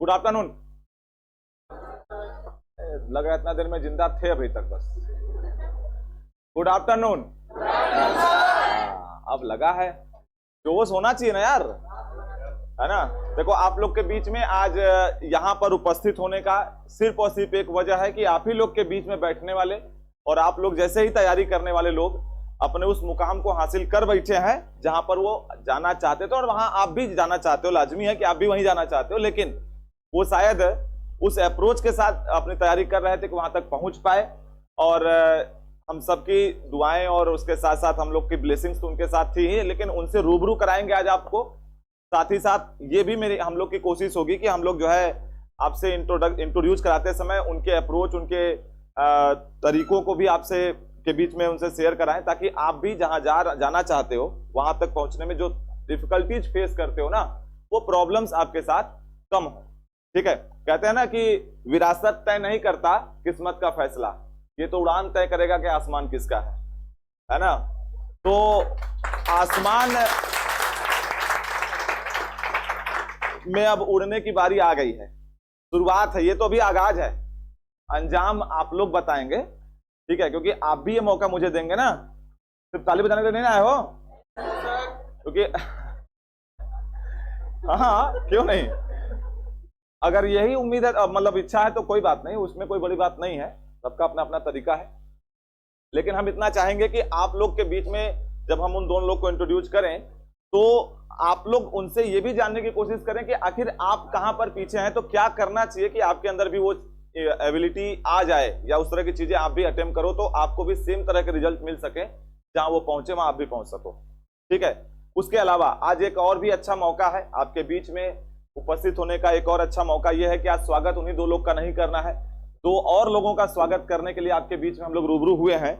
Good afternoon. लगा इतना देर में जिंदा थे अभी तक बस। Good afternoon. अब लगा है, जोश होना चाहिए ना यार, है ना। देखो आप लोग के बीच में आज यहाँ पर उपस्थित होने का सिर्फ और सिर्फ एक वजह है कि आप ही लोग के बीच में बैठने वाले और आप लोग जैसे ही तैयारी करने वाले लोग अपने उस मुकाम को हासिल कर बैठे हैं जहां पर वो जाना चाहते थे, और वहां आप भी जाना चाहते हो। लाजमी है कि आप भी वहीं जाना चाहते हो, लेकिन वो शायद उस अप्रोच के साथ अपनी तैयारी कर रहे थे कि वहां तक पहुंच पाए। और हम सबकी दुआएं और उसके साथ साथ हम लोग की ब्लेसिंग्स तो उनके साथ थी ही, लेकिन उनसे रूबरू कराएंगे आज आपको। साथ ही साथ ये भी हम लोग की कोशिश होगी कि हम लोग जो है आपसे इंट्रोड्यूस कराते समय उनके अप्रोच, उनके तरीकों को भी आपसे के बीच में उनसे शेयर कराएं, ताकि आप भी जहां जाना चाहते हो वहां तक पहुंचने में जो डिफिकल्टीज फेस करते हो ना, वो प्रॉब्लम्स आपके साथ कम हो। ठीक है, कहते हैं ना कि विरासत तय नहीं करता किस्मत का फैसला, ये तो उड़ान तय करेगा कि आसमान किसका है ना। तो आसमान में अब उड़ने की बारी आ गई है। शुरुआत है, ये तो अभी आगाज है, अंजाम आप लोग बताएंगे। ठीक है, क्योंकि आप भी ये मौका मुझे देंगे ना, सिर्फ ताली बजाने के लिए नहीं आए हो, क्योंकि हाँ क्यों नहीं, अगर यही उम्मीद है मतलब इच्छा है तो कोई बात नहीं, उसमें कोई बड़ी बात नहीं है, सबका अपना अपना तरीका है। लेकिन हम इतना चाहेंगे कि आप लोग के बीच में जब हम उन दोनों लोग को इंट्रोड्यूस करें तो आप लोग उनसे ये भी जानने की कोशिश करें कि आखिर आप कहां पर पीछे हैं, तो क्या करना चाहिए कि आपके अंदर भी वो एबिलिटी आ जाए, या उस तरह की चीजें आप भी अटेम्प्ट करो तो आपको भी सेम तरह के रिजल्ट मिल सके, जहां वो पहुंचे वहां आप भी पहुंच सको। ठीक है, उसके अलावा आज एक और भी अच्छा मौका है आपके बीच में उपस्थित होने का। एक और अच्छा मौका यह है कि आज स्वागत उन्हीं दो लोग का नहीं करना है, दो और लोगों का स्वागत करने के लिए आपके बीच में हम लोग रूबरू हुए हैं।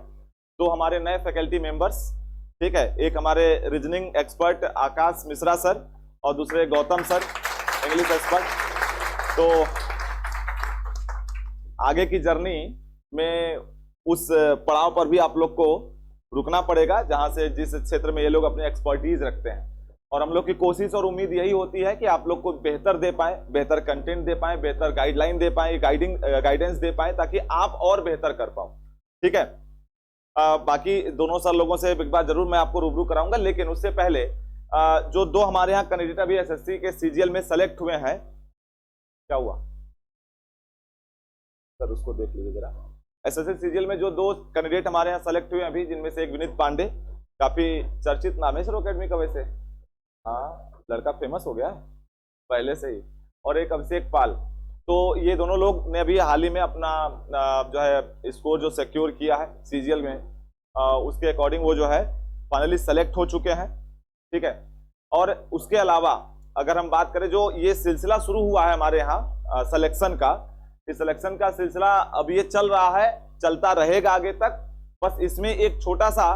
दो हमारे नए फैकल्टी मेंबर्स, ठीक है, एक हमारे रीजनिंग एक्सपर्ट आकाश मिश्रा सर और दूसरे गौतम सर इंग्लिश एक्सपर्ट। तो आगे की जर्नी में उस पड़ाव पर भी आप लोग को रुकना पड़ेगा जहां से जिस क्षेत्र में ये लोग अपनी एक्सपर्टीज रखते हैं, और हम लोग की कोशिश और उम्मीद यही होती है कि आप लोग को बेहतर दे पाए, बेहतर कंटेंट दे पाए, बेहतर गाइडलाइन दे पाए, गाइडेंस दे पाए, ताकि आप और बेहतर कर पाओ। ठीक है, बाकी दोनों सर लोगों से एक बार जरूर मैं आपको रूबरू कराऊंगा, लेकिन उससे पहले जो दो हमारे यहाँ कैंडिडेट अभी एसएससी के सीजीएल में सेलेक्ट हुए हैं, क्या हुआ सर उसको देख लीजिए जरा। एसएससी सीजीएल में जो दो कैंडिडेट हमारे यहाँ सेलेक्ट हुए हैं अभी, जिनमें से एक विनीत पांडे, काफी चर्चित नाम है सर अकेडमी का वैसे, हाँ लड़का फेमस हो गया है पहले से ही, और एक अभिषेक पाल। तो ये दोनों लोग ने अभी हाल ही में अपना जो है स्कोर जो सिक्योर किया है सीजीएल में, उसके अकॉर्डिंग वो जो है फाइनली सेलेक्ट हो चुके हैं। ठीक है, और उसके अलावा अगर हम बात करें, जो ये सिलसिला शुरू हुआ है हमारे यहाँ सिलेक्शन का, इस सिलेक्शन का सिलसिला अब ये चल रहा है, चलता रहेगा आगे तक। बस इसमें एक छोटा सा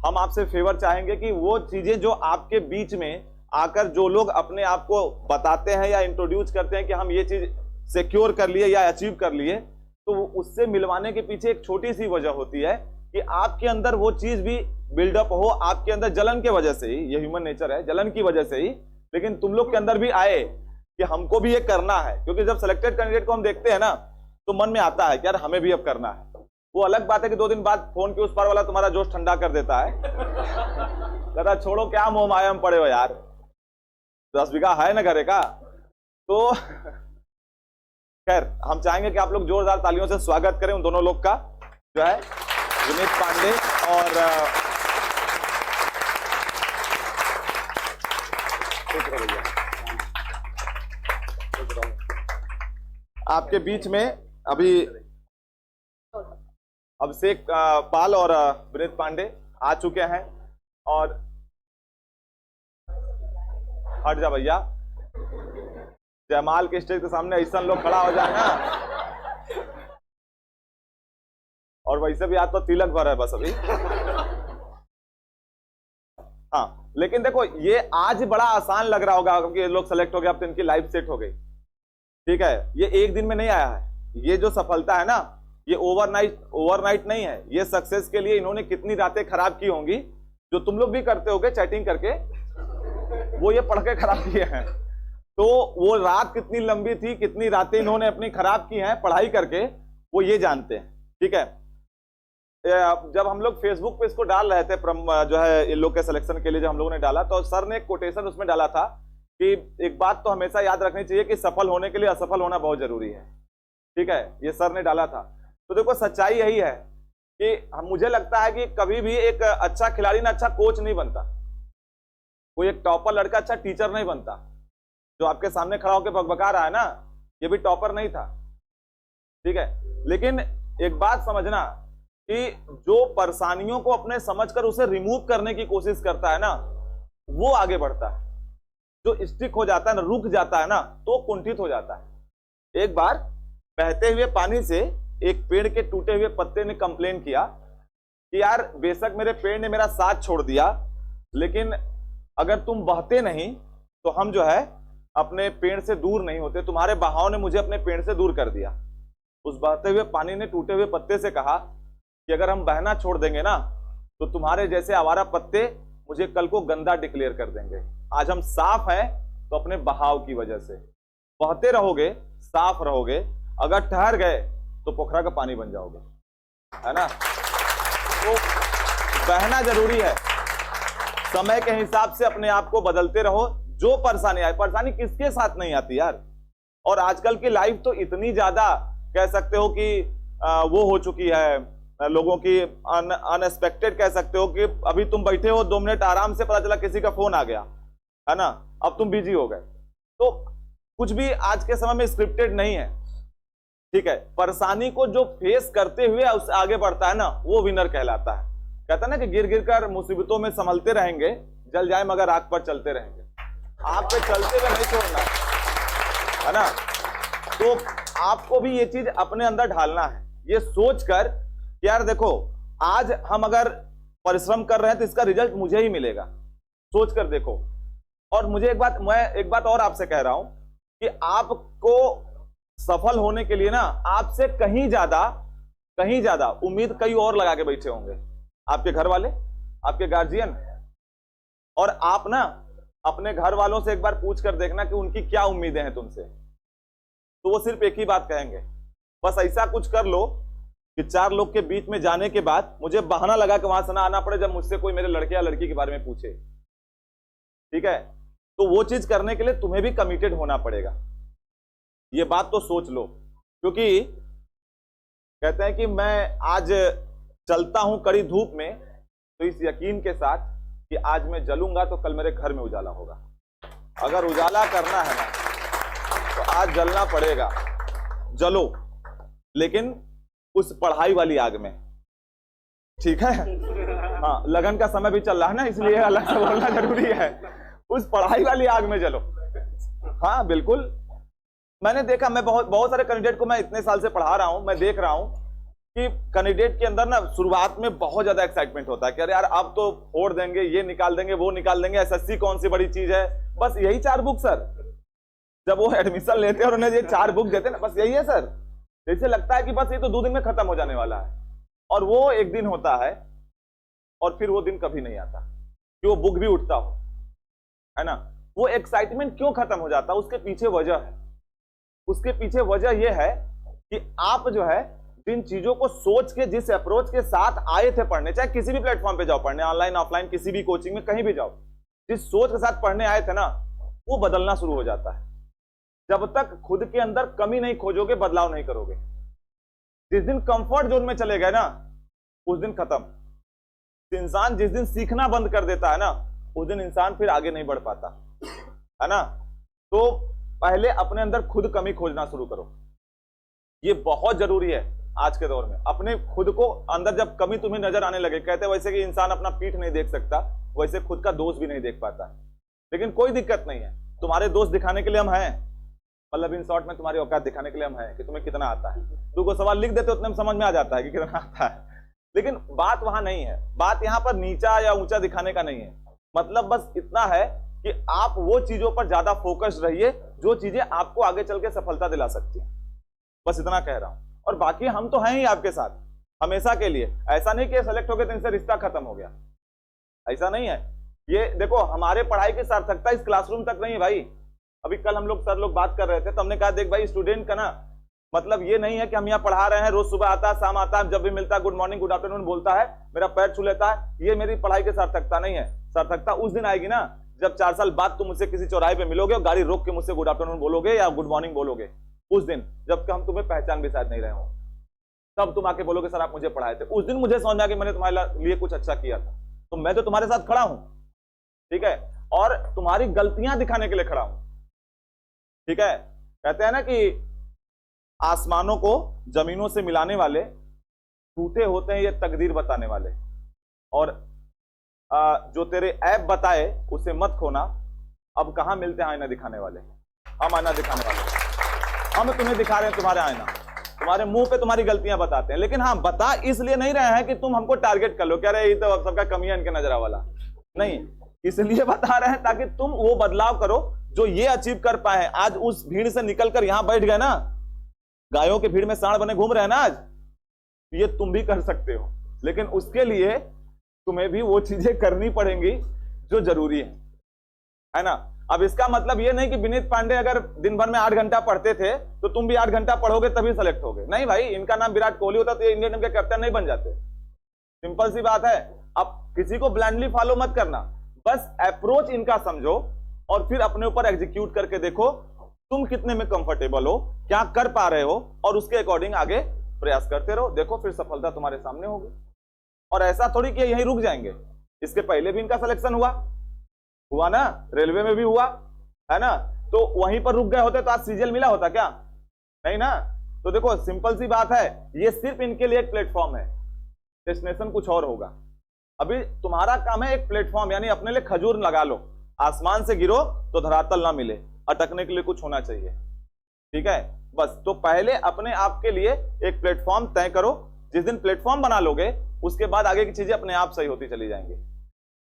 हम आपसे फेवर चाहेंगे कि वो चीजें जो आपके बीच में आकर जो लोग अपने आप को बताते हैं या इंट्रोड्यूस करते हैं कि हम ये चीज सिक्योर कर लिए या अचीव कर लिए, तो उससे मिलवाने के पीछे एक छोटी सी वजह होती है कि आपके अंदर वो चीज भी बिल्डअप हो, आपके अंदर जलन के वजह से ही, ये ह्यूमन नेचर है, जलन की वजह से ही, लेकिन तुम लोग के अंदर भी आए कि हमको भी ये करना है। क्योंकि जब सिलेक्टेड कैंडिडेट को हम देखते हैं ना, तो मन में आता है कि यार हमें भी अब करना है। वो अलग बात है कि 2 दिन बाद फोन के उस पार वाला तुम्हारा जोश ठंडा कर देता है, कहता छोड़ो क्या मोह माया में पड़े हो यार, 10 बीघा है ना घरे का। तो खैर हम चाहेंगे कि आप लोग जोरदार तालियों से स्वागत करें उन दोनों लोग का, जो है विनीत पांडे और आपके बीच में अभी अभिषेक पाल और विनीत पांडे आ चुके हैं। और हट जा भैया, जयमाल के स्टेज के सामने ऐसा लोग खड़ा हो जाए ना, और वैसे भी आज तो तिलक भर है बस अभी। हाँ लेकिन देखो ये आज बड़ा आसान लग रहा होगा क्योंकि ये लोग सेलेक्ट हो गए, अब तो इनकी लाइफ सेट हो गई। ठीक है, ये एक दिन में नहीं आया है, ये जो सफलता है ना, ये ओवरनाइट नहीं है। ये सक्सेस के लिए इन्होंने कितनी रातें खराब की होंगी, जो तुम लोग भी करते होगे चैटिंग करके, वो ये पढ़ के खराब किए हैं। तो वो रात कितनी लंबी थी, कितनी रातें इन्होंने अपनी खराब की हैं पढ़ाई करके, वो ये जानते हैं। ठीक है, जब हम लोग फेसबुक पे इसको डाल रहे थे जो है इन लोग के सिलेक्शन के लिए, जब हम लोगों ने डाला तो सर ने एक कोटेशन उसमें डाला था कि एक बात तो हमेशा याद रखनी चाहिए कि सफल होने के लिए असफल होना बहुत जरूरी है। ठीक है, ये सर ने डाला था। तो देखो सच्चाई यही है कि मुझे लगता है कि कभी भी एक अच्छा खिलाड़ी ना अच्छा कोच नहीं बनता, कोई एक टॉपर लड़का अच्छा टीचर नहीं बनता। जो आपके सामने खड़ा होकर बकबका रहा है ना, ये भी टॉपर नहीं था। ठीक है, लेकिन एक बात समझना कि जो परेशानियों को अपने समझकर उसे रिमूव करने की कोशिश करता है ना, वो आगे बढ़ता है। जो स्टिक हो जाता है ना, रुक जाता है ना, तो कुंठित हो जाता है। एक बार बहते हुए पानी से एक पेड़ के टूटे हुए पत्ते ने कंप्लेन किया कि यार बेशक मेरे पेड़ ने मेरा साथ छोड़ दिया, लेकिन अगर तुम बहते नहीं तो हम जो है अपने पेड़ से दूर नहीं होते, तुम्हारे बहाव ने मुझे अपने पेड़ से दूर कर दिया। उस बहते हुए पानी ने टूटे हुए पत्ते से कहा कि अगर हम बहना छोड़ देंगे ना तो तुम्हारे जैसे आवारा पत्ते मुझे कल को गंदा डिक्लेयर कर देंगे। आज हम साफ हैं तो अपने बहाव की वजह से, बहते रहोगे साफ रहोगे, अगर ठहर गए तो पोखरा का पानी बन जाओगे, है ना। तो बहना जरूरी है, समय के हिसाब से अपने आप को बदलते रहो। जो परेशानी आए, परेशानी किसके साथ नहीं आती यार। और आजकल की लाइफ तो इतनी ज्यादा कह सकते हो कि वो हो चुकी है लोगों की, अनएक्सपेक्टेड कह सकते हो कि अभी तुम बैठे हो 2 मिनट आराम से, पता चला किसी का फोन आ गया, है ना, अब तुम बिजी हो गए। तो कुछ भी आज के समय में स्क्रिप्टेड नहीं है। ठीक है, परेशानी को जो फेस करते हुए उससे आगे बढ़ता है ना, वो विनर कहलाता है। कहता है ना कि गिर गिर कर मुसीबतों में संभलते रहेंगे, जल जाए मगर आग पर चलते रहेंगे। आग पे चलते हुए नहीं छोड़ना, है ना। तो आपको भी ये चीज अपने अंदर ढालना है, ये सोचकर यार देखो आज हम अगर परिश्रम कर रहे हैं तो इसका रिजल्ट मुझे ही मिलेगा, सोच कर देखो। और मुझे मैं एक बात और आपसे कह रहा हूं कि आपको सफल होने के लिए ना आपसे कहीं ज्यादा उम्मीद कई और लगा के बैठे होंगे, आपके घर वाले, आपके गार्जियन। और आप ना अपने घर वालों से एक बार पूछ कर देखना कि उनकी क्या उम्मीदें हैं तुमसे, तो वो सिर्फ एक ही बात कहेंगे, बस ऐसा कुछ कर लो कि 4 लोग के बीच में जाने के बाद मुझे बहाना लगा के वहां से ना आना पड़े जब मुझसे कोई मेरे लड़के या लड़की के बारे में पूछे। ठीक है, तो वो चीज करने के लिए तुम्हें भी कमिटेड होना पड़ेगा, ये बात तो सोच लो। क्योंकि कहते हैं कि मैं आज चलता हूं कड़ी धूप में तो इस यकीन के साथ कि आज मैं जलूंगा तो कल मेरे घर में उजाला होगा। अगर उजाला करना है ना तो आज जलना पड़ेगा, जलो, लेकिन उस पढ़ाई वाली आग में। ठीक है, हाँ, लगन का समय भी चल रहा है ना, इसलिए अलग से बोलना जरूरी है। उस पढ़ाई वाली आग में जलो। हाँ बिल्कुल, मैंने देखा, मैं बहुत सारे कैंडिडेट को मैं इतने साल से पढ़ा रहा हूं, मैं देख रहा हूं कि कैंडिडेट के अंदर ना शुरुआत में बहुत ज्यादा एक्साइटमेंट होता है कि अरे यार अब तो फोड़ देंगे, ये निकाल देंगे, वो निकाल देंगे, एसएससी कौन सी बड़ी चीज है, बस यही 4 बुक सर। जब वो एडमिशन लेते हैं और उन्हें ये 4 बुक देते हैं ना, बस यही है सर। जैसे लगता है कि बस ये तो 2 दिन में खत्म हो जाने वाला है, और वो एक दिन होता है और फिर वो दिन कभी नहीं आता कि वो बुक भी उठता हो, है ना। वो एक्साइटमेंट क्यों खत्म हो जाता है, उसके पीछे वजह है। उसके पीछे वजह यह है कि आप जो है जिन चीजों को सोच के, जिस अप्रोच के साथ आए थे पढ़ने, चाहे किसी भी प्लेटफॉर्म पे जाओ पढ़ने, ऑनलाइन ऑफलाइन किसी भी कोचिंग में कहीं भी जाओ, जिस सोच के साथ पढ़ने आए थे ना, वो बदलना शुरू हो जाता है। जब तक खुद के अंदर कमी नहीं खोजोगे, बदलाव नहीं करोगे। जिस दिन कंफर्ट जोन में चले गए ना, उस दिन खत्म। इंसान जिस दिन सीखना बंद कर देता है ना, उस दिन इंसान फिर आगे नहीं बढ़ पाता, है ना। तो पहले अपने अंदर खुद कमी खोजना शुरू करो, ये बहुत जरूरी है आज के दौर में। अपने खुद को अंदर जब कमी तुम्हें नजर आने लगे, कहते हैं वैसे कि इंसान अपना पीठ नहीं देख सकता, वैसे खुद का दोष भी नहीं देख पाता। लेकिन कोई दिक्कत नहीं है, तुम्हारे दोष दिखाने के लिए हम हैं, मतलब इन शॉर्ट में तुम्हारी औकात दिखाने के लिए हम हैं कि तुम्हें कितना आता है। 2 सवाल लिख देते उतने में समझ में आ जाता है कि कितना आता है। लेकिन बात वहां नहीं है, बात यहां पर नीचा या ऊंचा दिखाने का नहीं है। मतलब बस इतना है कि आप वो चीजों पर ज्यादा फोकस रहिए जो चीजें आपको आगे चल के सफलता दिला सकती हैं, बस इतना कह रहा हूं। और बाकी हम तो हैं ही आपके साथ हमेशा के लिए। ऐसा नहीं कि सेलेक्ट हो गए तो इनसे रिश्ता खत्म हो गया, ऐसा नहीं है। ये देखो, हमारे पढ़ाई की सार्थकता इस क्लासरूम तक नहीं है भाई, अभी कल हम लोग सर लोग बात कर रहे थे तो हमने कहा देख भाई स्टूडेंट का ना मतलब ये नहीं है कि हम यहाँ पढ़ा रहे हैं, रोज सुबह आता है शाम आता है, जब भी मिलता है गुड मॉर्निंग गुड आफ्टरनून बोलता है, मेरा पैर छू लेता है, ये मेरी पढ़ाई की सार्थकता नहीं है। सार्थकता उस दिन आएगी ना जब 4 साल बाद तुम मुझसे किसी चौराहे पे मिलोगे और गाड़ी रोक के मुझसे गुड आफ्टरनून बोलोगे या गुड मॉर्निंग बोलोगे, उस दिन जबकि हम तुम्हें पहचान भी शायद नहीं रहे हो, तब तुम आके बोलोगे सर आप मुझे पढ़ाए थे। उस दिन मुझे समझ में आ कि मैंने तुम्हारे लिए कुछ अच्छा किया था, तो मैं तो तुम्हारे साथ खड़ा हूं, ठीक है, और तुम्हारी गलतियां दिखाने के लिए खड़ा हूं, ठीक है। कहते हैं ना कि आसमानों को जमीनों से मिलाने वाले झूठे होते हैं ये तकदीर बताने वाले, और जो तेरे ऐब बताए उसे मत खोना। अब कहां मिलते हैं आईना दिखाने वाले, हम आईना दिखाने वाले, हम तुम्हें दिखा रहे हैं तुम्हारे आईना, तुम्हारे मुंह पे तुम्हारी गलतियां बताते हैं, लेकिन हाँ बता इसलिए नहीं रहे हैं कि तुम हमको टारगेट कर लो, कह रहे ये तो सबका कमियां इनके नजरा वाला नहीं, इसलिए बता रहे हैं ताकि तुम वो बदलाव करो जो ये अचीव कर पाए। आज उस भीड़ से निकलकर यहां बैठ गए ना, गायों के भीड़ में सांड बने घूम रहे हैं ना आज, ये तुम भी कर सकते हो, लेकिन उसके लिए तुम्हें भी वो चीजें करनी पड़ेंगी जो जरूरी है ना। अब इसका मतलब ये नहीं कि विनीत पांडे अगर दिन भर में 8 घंटा पढ़ते थे तो तुम भी 8 घंटा पढ़ोगे तभी सेलेक्ट होगे, नहीं भाई, इनका नाम विराट कोहली होता तो ये इंडियन टीम के कैप्टन नहीं बन जाते, सिंपल सी बात है। अब किसी को ब्लाइंडली फॉलो मत करना, बस अप्रोच इनका समझो और फिर अपने ऊपर एग्जीक्यूट करके देखो तुम कितने में कंफर्टेबल हो, क्या कर पा रहे हो, और उसके अकॉर्डिंग आगे प्रयास करते रहो, देखो फिर सफलता तुम्हारे सामने होगी। और ऐसा थोड़ी कि यहीं रुक जाएंगे, इसके पहले भी इनका सिलेक्शन हुआ ना, रेलवे में भी हुआ है ना, तो वहीं पर रुक गए होते तो आज सीजीएल मिला होता क्या, नहीं ना। तो देखो सिंपल सी बात है, ये सिर्फ इनके लिए एक प्लेटफॉर्म है, डेस्टिनेशन कुछ और होगा। अभी तुम्हारा काम है एक प्लेटफॉर्म, यानी अपने लिए खजूर लगा लो, आसमान से गिरो तो धरातल ना मिले, अटकने के लिए कुछ होना चाहिए, ठीक है। बस तो पहले अपने आप के लिए एक प्लेटफॉर्म तय करो, जिस दिन प्लेटफॉर्म बना लोगे उसके बाद आगे की चीजें अपने आप सही होती चली जाएंगी।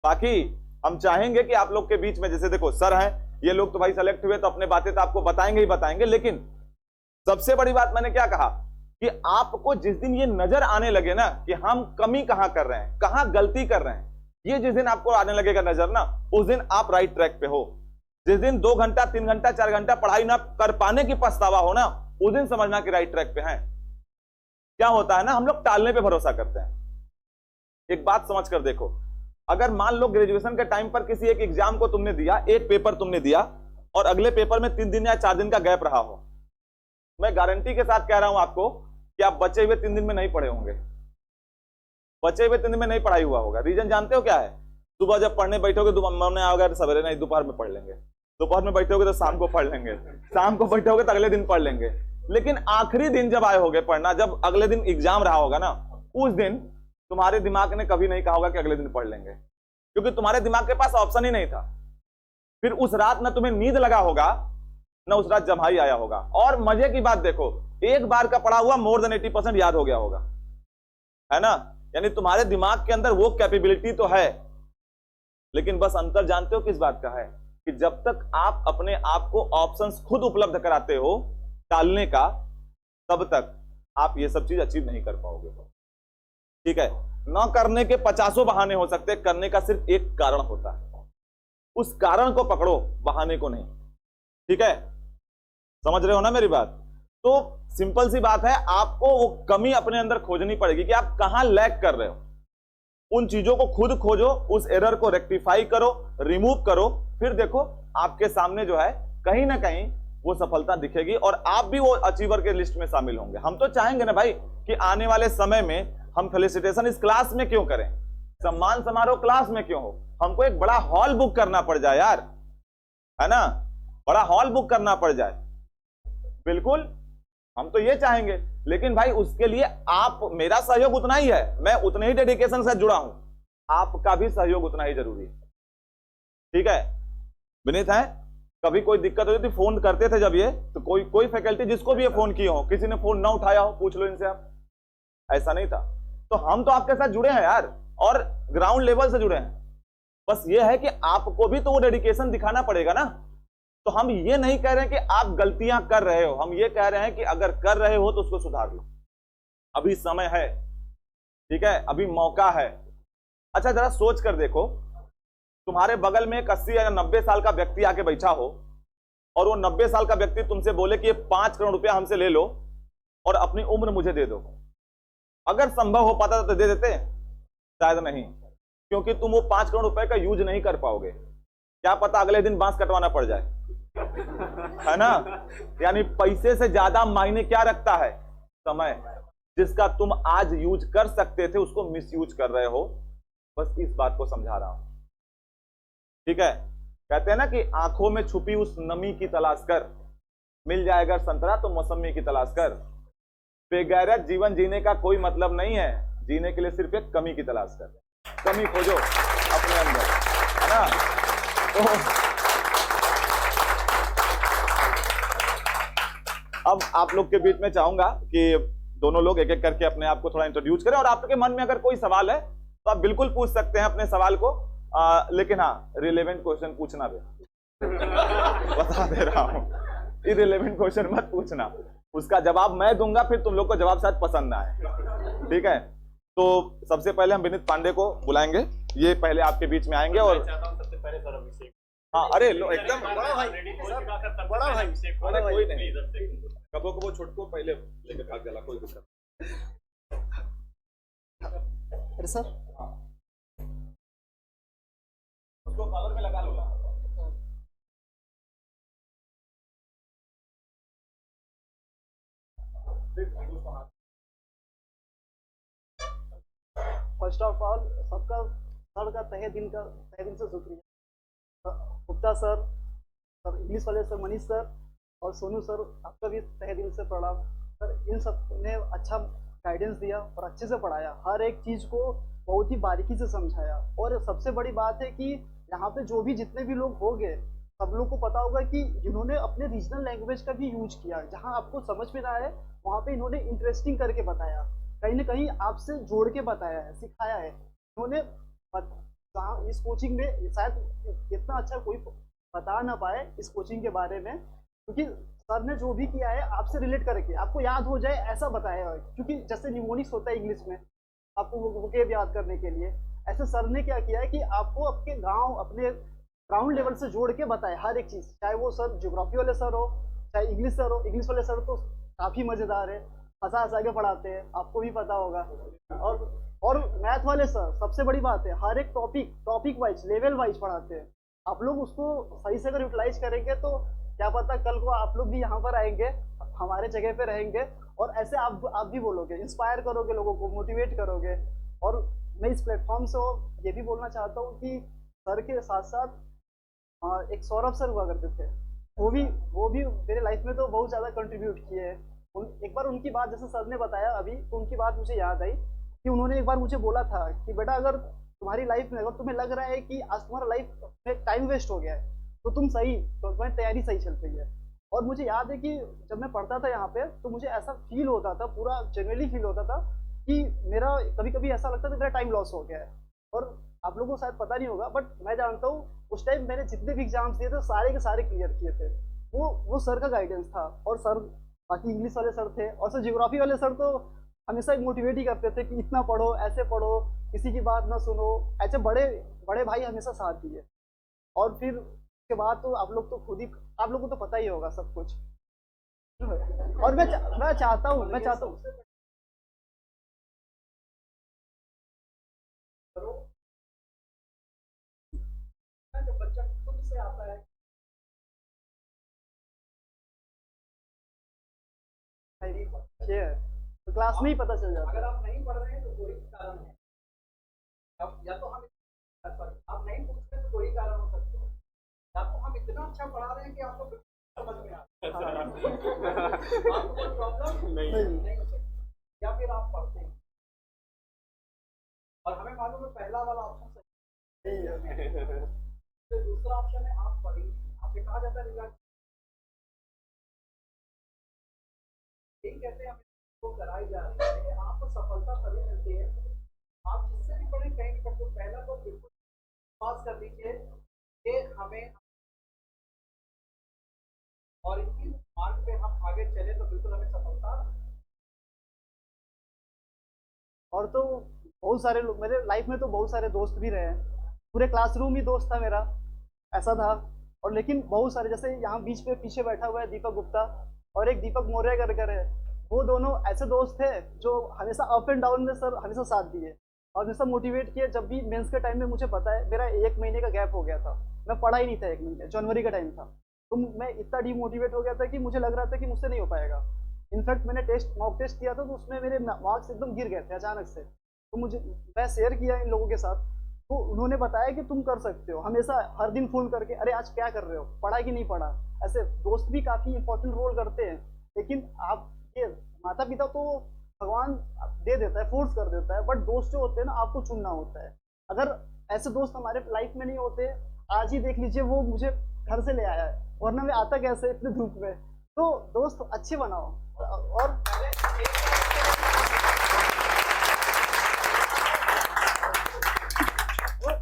बाकी हम चाहेंगे कि आप लोग के बीच में, जैसे देखो सर हैं, ये लोग तो भाई सेलेक्ट हुए तो अपने बातें तो आपको बताएंगे ही बताएंगे, लेकिन सबसे बड़ी बात मैंने क्या कहा कि आपको जिस दिन ये नजर आने लगे ना कि हम कमी कहां कर रहे हैं, कहां गलती कर रहे हैं, ये जिस दिन आपको आने लगेगा नजर ना, उस दिन आप राइट ट्रैक पे हो। जिस दिन 2 घंटा 3 घंटा 4 घंटा पढ़ाई ना कर पाने की पछतावा हो ना, उस दिन समझना कि राइट ट्रैक पे हैं। क्या होता है ना, हम लोग टालने पे भरोसा करते हैं। एक बात समझ कर देखो, अगर मान लो ग्रेजुएशन के टाइम पर किसी एक एग्जाम को तुमने दिया, एक पेपर तुमने दिया और अगले पेपर में 3 दिन या 4 दिन का गैप रहा हो, मैं गारंटी के साथ कह रहा हूं आपको कि आप बचे हुए 3 दिन में नहीं पढ़े होंगे, बचे हुए 3 दिन में नहीं पढ़ाई हुआ होगा। रीजन जानते हो क्या है? सुबह जब पढ़ने बैठोगे मन में आओगे सवेरे नहीं दोपहर में पढ़ लेंगे, दोपहर में बैठोगे तो शाम को पढ़ लेंगे, शाम को बैठोगे तो अगले दिन पढ़ लेंगे, लेकिन आखिरी दिन जब आए होगे पढ़ना, जब अगले दिन एग्जाम रहा होगा ना, उस दिन तुम्हारे दिमाग ने कभी नहीं कहा होगा कि अगले दिन पढ़ लेंगे, क्योंकि तुम्हारे दिमाग के पास ऑप्शन ही नहीं था। फिर उस रात ना तुम्हें नींद लगा होगा, ना उस रात जम्हाई आया होगा। और मजे की बात देखो, एक बार का पढ़ा हुआ मोर देन 80% याद हो गया होगा, है ना। यानी तुम्हारे दिमाग के अंदर वो कैपेबिलिटी तो है, लेकिन बस अंतर जानते हो किस बात का है कि जब तक आप अपने आप को ऑप्शंस खुद उपलब्ध कराते हो टालने का, तब तक आप ये सब चीज अचीव नहीं कर पाओगे, ठीक है। न करने के 50 बहाने हो सकते, करने का सिर्फ एक कारण होता है, उस कारण को पकड़ो, बहाने को नहीं, ठीक है। समझ रहे हो ना मेरी बात? तो सिंपल सी बात है, आपको वो कमी अपने अंदर खोजनी पड़ेगी कि आप कहां लैग कर रहे हो, उन चीजों को खुद खोजो, उस एरर को रेक्टिफाई करो, रिमूव करो, फिर देखो आपके सामने जो है कहीं ना कहीं वो सफलता दिखेगी और आप भी वो अचीवर के लिस्ट में शामिल होंगे। हम तो चाहेंगे ना भाई कि आने वाले समय में हम फेलिसिटेशन इस क्लास में क्यों करें, सम्मान समारोह क्लास में क्यों हो, हमको एक बड़ा हॉल बुक करना पड़ जाए यार, है ना, बड़ा हॉल बुक करना पड़ जाए, बिल्कुल हम तो ये चाहेंगे। लेकिन भाई उसके लिए आप, मेरा सहयोग उतना ही है, मैं उतने ही डेडिकेशन से जुड़ा हूं, आपका भी सहयोग उतना ही जरूरी है, ठीक है। विनीत है, कभी कोई दिक्कत होती थी फोन करते थे जब ये, तो कोई फैकल्टी जिसको भी ये फोन किए हो, किसी ने फोन ना उठाया हो, पूछ लो इनसे आप, ऐसा नहीं था। तो हम तो आपके साथ जुड़े हैं यार, और ग्राउंड लेवल से जुड़े हैं, बस ये है कि आपको भी तो वो डेडिकेशन दिखाना पड़ेगा ना। तो हम ये नहीं कह रहे हैं कि आप गलतियां कर रहे हो, हम ये कह रहे हैं कि अगर कर रहे हो तो उसको सुधार लो, अभी समय है, ठीक है, अभी मौका है। अच्छा जरा सोच कर देखो, तुम्हारे बगल में एक 80 या 90 साल का व्यक्ति आके बैठा हो और वो 90 साल का व्यक्ति तुमसे बोले कि ये 5 करोड़ रुपया हमसे ले लो और अपनी उम्र मुझे दे दो, अगर संभव हो पाता तो दे देते? शायद नहीं, क्योंकि तुम वो 5 करोड़ रुपए का यूज नहीं कर पाओगे। क्या पता अगले दिन बांस कटवाना पड़ जाए, है ना? यानी पैसे से ज्यादा मायने क्या रखता है? समय। जिसका तुम आज यूज कर सकते थे उसको मिस यूज कर रहे हो। बस इस बात को समझा रहा हूं, ठीक है? कहते हैं ना कि आंखों में छुपी उस नमी की तलाश कर, मिल जाएगा संतरा तो मौसमी की तलाश कर। बेगैरत जीवन जीने का कोई मतलब नहीं है, जीने के लिए सिर्फ एक कमी की तलाश कर, कमी खोजो अपने अंदर, है ना? तो अब आप लोग के बीच में चाहूंगा कि दोनों लोग एक एक करके अपने आप को थोड़ा इंट्रोड्यूस करें, और आपके मन में अगर कोई सवाल है तो आप बिल्कुल पूछ सकते हैं अपने सवाल को, लेकिन हाँ रिलेवेंट क्वेश्चन पूछना भी बता दे रहा हूं, इररिलेवेंट क्वेश्चन मत पूछना, उसका जवाब मैं दूंगा, फिर तुम लोग को जवाब शायद पसंद ना आए, ठीक है? तो सबसे पहले हम विनीत पांडे को बुलाएंगे, ये पहले आपके बीच में आएंगे। और सबसे पहले सर अभिषेक। हाँ, अरे लो एकदम बड़ा भाई, बड़ा भाई, अरे कोई नहीं, कबो कबो छोटको पहले लेके भाग गया, कोई दिक्कत अरे सर उसको कॉलर में लगा लो। फर्स्ट ऑफ ऑल सबका सर का तहे दिल से शुक्रिया। गुप्ता सर, इंग्लिश वाले सर मनीष सर और सोनू सर, आपका भी तहे दिल से प्रणाम सर। इन सब ने अच्छा गाइडेंस दिया और अच्छे से पढ़ाया, हर एक चीज़ को बहुत ही बारीकी से समझाया। और सबसे बड़ी बात है कि यहाँ पे जो भी जितने भी लोग होंगे सब लोग को पता होगा कि जिन्होंने अपने रीजनल लैंग्वेज का भी यूज किया, जहाँ आपको समझ में ना आए वहाँ पे इन्होंने इंटरेस्टिंग करके बताया, कहीं ना कहीं आपसे जोड़ के बताया है, सिखाया है इन्होंने। इस कोचिंग में शायद इतना अच्छा कोई बता ना पाए इस कोचिंग के बारे में, क्योंकि सर ने जो भी किया है आपसे रिलेट करके आपको याद हो जाए ऐसा बताया है। क्योंकि जैसे निमोनिक्स होता है इंग्लिश में, आपको वोकेब याद करने के लिए, ऐसे सर ने क्या किया है कि आपको अपने गांव, अपने ग्राउंड लेवल से जोड़ के बताया हर एक चीज़। चाहे वो सर ज्योग्राफी वाले सर हो, चाहे इंग्लिश सर हो, इंग्लिश वाले सर तो काफ़ी मज़ेदार है, हंसा हंसा के पढ़ाते हैं, आपको भी पता होगा। और मैथ वाले सर सबसे बड़ी बात है, हर एक टॉपिक वाइज, लेवल वाइज पढ़ाते हैं। आप लोग उसको सही से अगर यूटिलाइज करेंगे तो क्या पता कल को आप लोग भी यहाँ पर आएंगे, हमारे जगह पे रहेंगे, और ऐसे आप भी बोलोगे, इंस्पायर करोगे लोगों को, मोटिवेट करोगे। और मैं इस प्लेटफॉर्म से ये भी बोलना चाहता हूँ कि सर के साथ साथ एक सौरभ सर हुआ करते थे, वो भी मेरे लाइफ में तो बहुत ज़्यादा कंट्रीब्यूट किए हैं। एक बार उनकी बात, जैसे सर ने बताया अभी, तो उनकी बात मुझे याद आई कि उन्होंने एक बार मुझे बोला था कि बेटा अगर तुम्हारी लाइफ में, अगर तुम्हें लग रहा है कि आज तुम्हारा लाइफ में टाइम वेस्ट हो गया है, तो तुम्हारी तैयारी सही चल रही है। और मुझे याद है कि जब मैं पढ़ता था यहाँ पे तो मुझे ऐसा फील होता था, पूरा जेन्युइनली फील होता था कि मेरा कभी कभी ऐसा लगता था मेरा टाइम लॉस हो गया है। और आप लोगों को शायद पता नहीं होगा, बट मैं जानता हूँ उस टाइम मैंने जितने भी एग्जाम्स दिए थे सारे के सारे क्लियर किए थे, वो सर का गाइडेंस था। और सर, बाकी इंग्लिश वाले सर थे, और सर ज्योग्राफी वाले सर तो हमेशा मोटिवेट ही करते थे कि इतना पढ़ो, ऐसे पढ़ो, किसी की बात ना सुनो, ऐसे बड़े बड़े भाई हमेशा साथ दिए। और फिर उसके बाद तो आप लोग तो खुद ही, आप लोगों को तो पता ही होगा सब कुछ। और मैं चाहता हूँ जब बच्चा खुद से आता है, तो क्लास में ही पता चल जाता है। अगर आप नहीं पढ़ रहे हैं तो कोई कारण है, अब या तो हम, आप नहीं पूछ रहे तो कोई कारण हो सकते हैं, या तो हम इतना अच्छा पढ़ा रहे हैं कि आपको समझ में आ रहा है, आपको कोई प्रॉब्लम नहीं हो सकती, या फिर आप पढ़ते हैं और हमें मालूम है पहला वाला ऑप्शन सही है, तो दूसरा ऑप्शन है आप पढ़ेंगे। आपसे कहा जाता है रिजल्ट, यही कहते हैं हमें कराई जा रही है, आपको सफलता तभी मिलती है आप जिससे भी पढ़ें, कहीं भी पढ़ो, पहला तो बिल्कुल पास कर दीजिए कि हमें, और इसी मार्ग पे हम आगे चले तो बिल्कुल हमें सफलता। और तो बहुत सारे लोग मेरे लाइफ में, तो बहुत सारे दोस्त भी रहे हैं, पूरे क्लासरूम ही दोस्त था मेरा, ऐसा था। और लेकिन बहुत सारे, जैसे यहाँ बीच पे पीछे बैठा हुआ है दीपक गुप्ता और एक दीपक मौर्य कर है, वो दोनों ऐसे दोस्त थे जो हमेशा अप एंड डाउन में सर हमेशा साथ दिए और हमेशा मोटिवेट किए। जब भी मेंस के टाइम में मुझे पता है मेरा 1 महीने का गैप हो गया था, मैं पढ़ा ही नहीं था 1 महीने, जनवरी का टाइम था, तो मैं इतना डीमोटिवेट हो गया था कि मुझे लग रहा था कि मुझसे नहीं हो पाएगा। इनफैक्ट मैंने मॉक टेस्ट किया था तो उसमें मेरे मार्क्स एकदम गिर गए थे अचानक से। तो मैं शेयर किया इन लोगों के साथ, तो उन्होंने बताया कि तुम कर सकते हो, हमेशा हर दिन फोन करके अरे आज क्या कर रहे हो, पढ़ा कि नहीं पढ़ा। ऐसे दोस्त भी काफ़ी इंपॉर्टेंट रोल करते हैं, लेकिन आप ये माता पिता तो भगवान दे देता है, फोर्स कर देता है, बट दोस्त जो होते हैं ना आपको चुनना होता है। अगर ऐसे दोस्त हमारे लाइफ में नहीं होते, आज ही देख लीजिए वो मुझे घर से ले आया है, वरना मैं आता कैसे इतने धूप में। तो दोस्त अच्छे बनाओ। और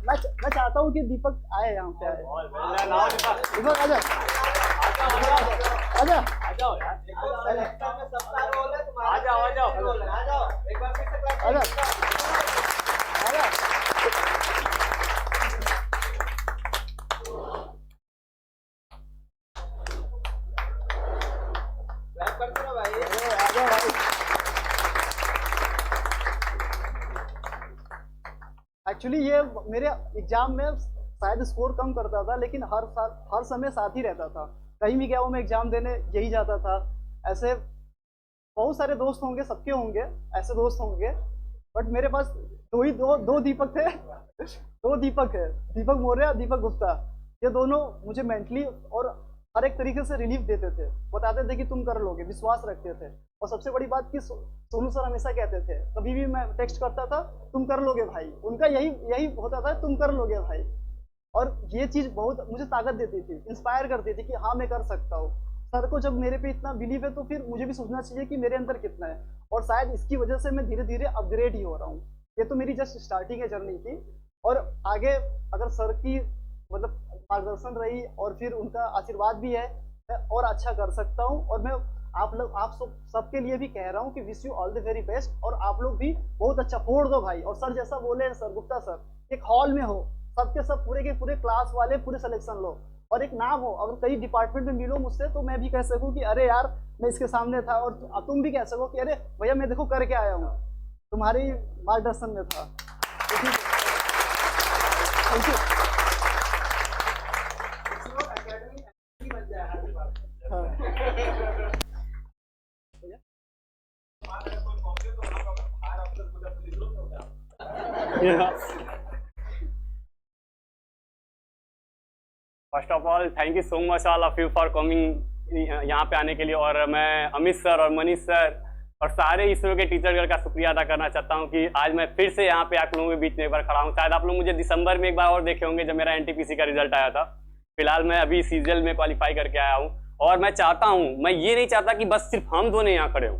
मैं चाहता हूँ कि दीपक आए, यहाँ पे आए। दीपक आजा, आजा, एक्चुअली ये मेरे एग्जाम में शायद स्कोर कम करता था, लेकिन हर समय साथ ही रहता था। कहीं भी गया हो मैं एग्जाम देने यही जाता था। ऐसे बहुत सारे दोस्त होंगे, सबके होंगे ऐसे दोस्त होंगे, बट मेरे पास दो दीपक थे। 2 दीपक है, दीपक मौर्य, दीपक गुप्ता। ये दोनों मुझे मेंटली और हर एक तरीके से रिलीफ देते थे, बताते थे कि तुम कर लोगे, विश्वास रखते थे। और सबसे बड़ी बात कि सोनू सर हमेशा कहते थे, कभी भी मैं टेक्स्ट करता था तुम कर लोगे भाई, उनका यही होता था, तुम कर लोगे भाई। और ये चीज़ बहुत मुझे ताकत देती थी, इंस्पायर करती थी कि हाँ मैं कर सकता हूँ। सर को जब मेरे पे इतना बिलीव है तो फिर मुझे भी सोचना चाहिए कि मेरे अंदर कितना है, और शायद इसकी वजह से मैं धीरे धीरे अपग्रेड ही हो रहा हूँ। ये तो मेरी जस्ट स्टार्टिंग है जर्नी की, और आगे अगर सर की मतलब मार्गदर्शन रही और फिर उनका आशीर्वाद भी है, मैं और अच्छा कर सकता हूँ। और मैं आप सबके लिए भी कह रहा हूँ कि wish you all the very best, और आप लोग भी बहुत अच्छा फोड़ दो भाई। और सर जैसा बोले सर गुप्ता सर, एक हॉल में हो, सबके सब पूरे के पूरे क्लास वाले पूरे सिलेक्शन लो, और एक नाम हो, अगर कई डिपार्टमेंट में मिलो मुझसे तो मैं भी कह सकूँ कि अरे यार मैं इसके सामने था, और तुम भी कह सको कि अरे भैया मैं देखो करके आया हूँ, तुम्हारी मार्गदर्शन में था। Thank you. First of all thank you so much all of you for coming यहाँ पे आने के लिए। और मैं अमित सर और मनीष सर और सारे इसरो के टीचर का शुक्रिया अदा करना चाहता हूँ कि आज मैं फिर से यहाँ पे आप लोगों के बीच में एक बार खड़ा हूँ। शायद आप लोग मुझे दिसंबर में एक बार और देखे होंगे जब मेरा एनटीपीसी का रिजल्ट आया था। फिलहाल मैं अभी सीजीएल में क्वालिफाई करके आया हूँ, और मैं चाहता हूँ, मैं ये नहीं चाहता कि बस सिर्फ हम दोनों यहाँ खड़े हों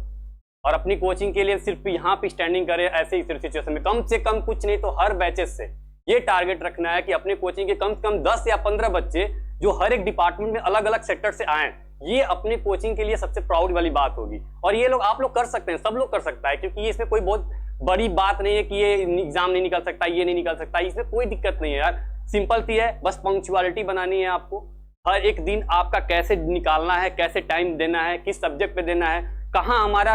और अपनी कोचिंग के लिए सिर्फ यहाँ पे स्टैंडिंग करें। ऐसे ही सिचुएशन में कम से कम कुछ नहीं तो हर बैचेस से ये टारगेट रखना है कि अपने कोचिंग के कम से कम 10 या 15 बच्चे जो हर एक डिपार्टमेंट में अलग अलग सेक्टर से आए, ये अपने कोचिंग के लिए सबसे प्राउड वाली बात होगी। और ये लोग आप लोग कर सकते हैं, सब लोग कर सकता है, क्योंकि ये इसमें कोई बहुत बड़ी बात नहीं है कि ये एग्जाम नहीं निकल सकता, ये नहीं निकल सकता, इसमें कोई दिक्कत नहीं है यार। सिंपल सी है, बस पंक्चुअलिटी बनानी है आपको। हर एक दिन आपका कैसे निकालना है, कैसे टाइम देना है, किस सब्जेक्ट पे देना है, कहाँ हमारा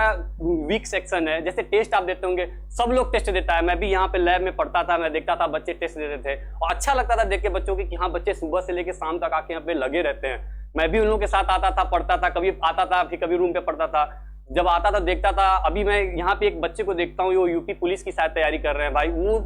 वीक सेक्शन है। जैसे टेस्ट आप देते होंगे, सब लोग टेस्ट देता है, मैं भी यहाँ पे लैब में पढ़ता था, मैं देखता था बच्चे टेस्ट देते थे और अच्छा लगता था देख के बच्चों की कि हाँ बच्चे सुबह से लेकर शाम तक आके यहाँ पे लगे रहते हैं। मैं भी उन लोगों के साथ आता था, पढ़ता था, कभी आता था फिर कभी रूम पे पढ़ता था। जब आता था देखता था। अभी मैं यहाँ पे एक बच्चे को देखता हूँ, वो यूपी पुलिस की शायद तैयारी कर रहे हैं भाई। वो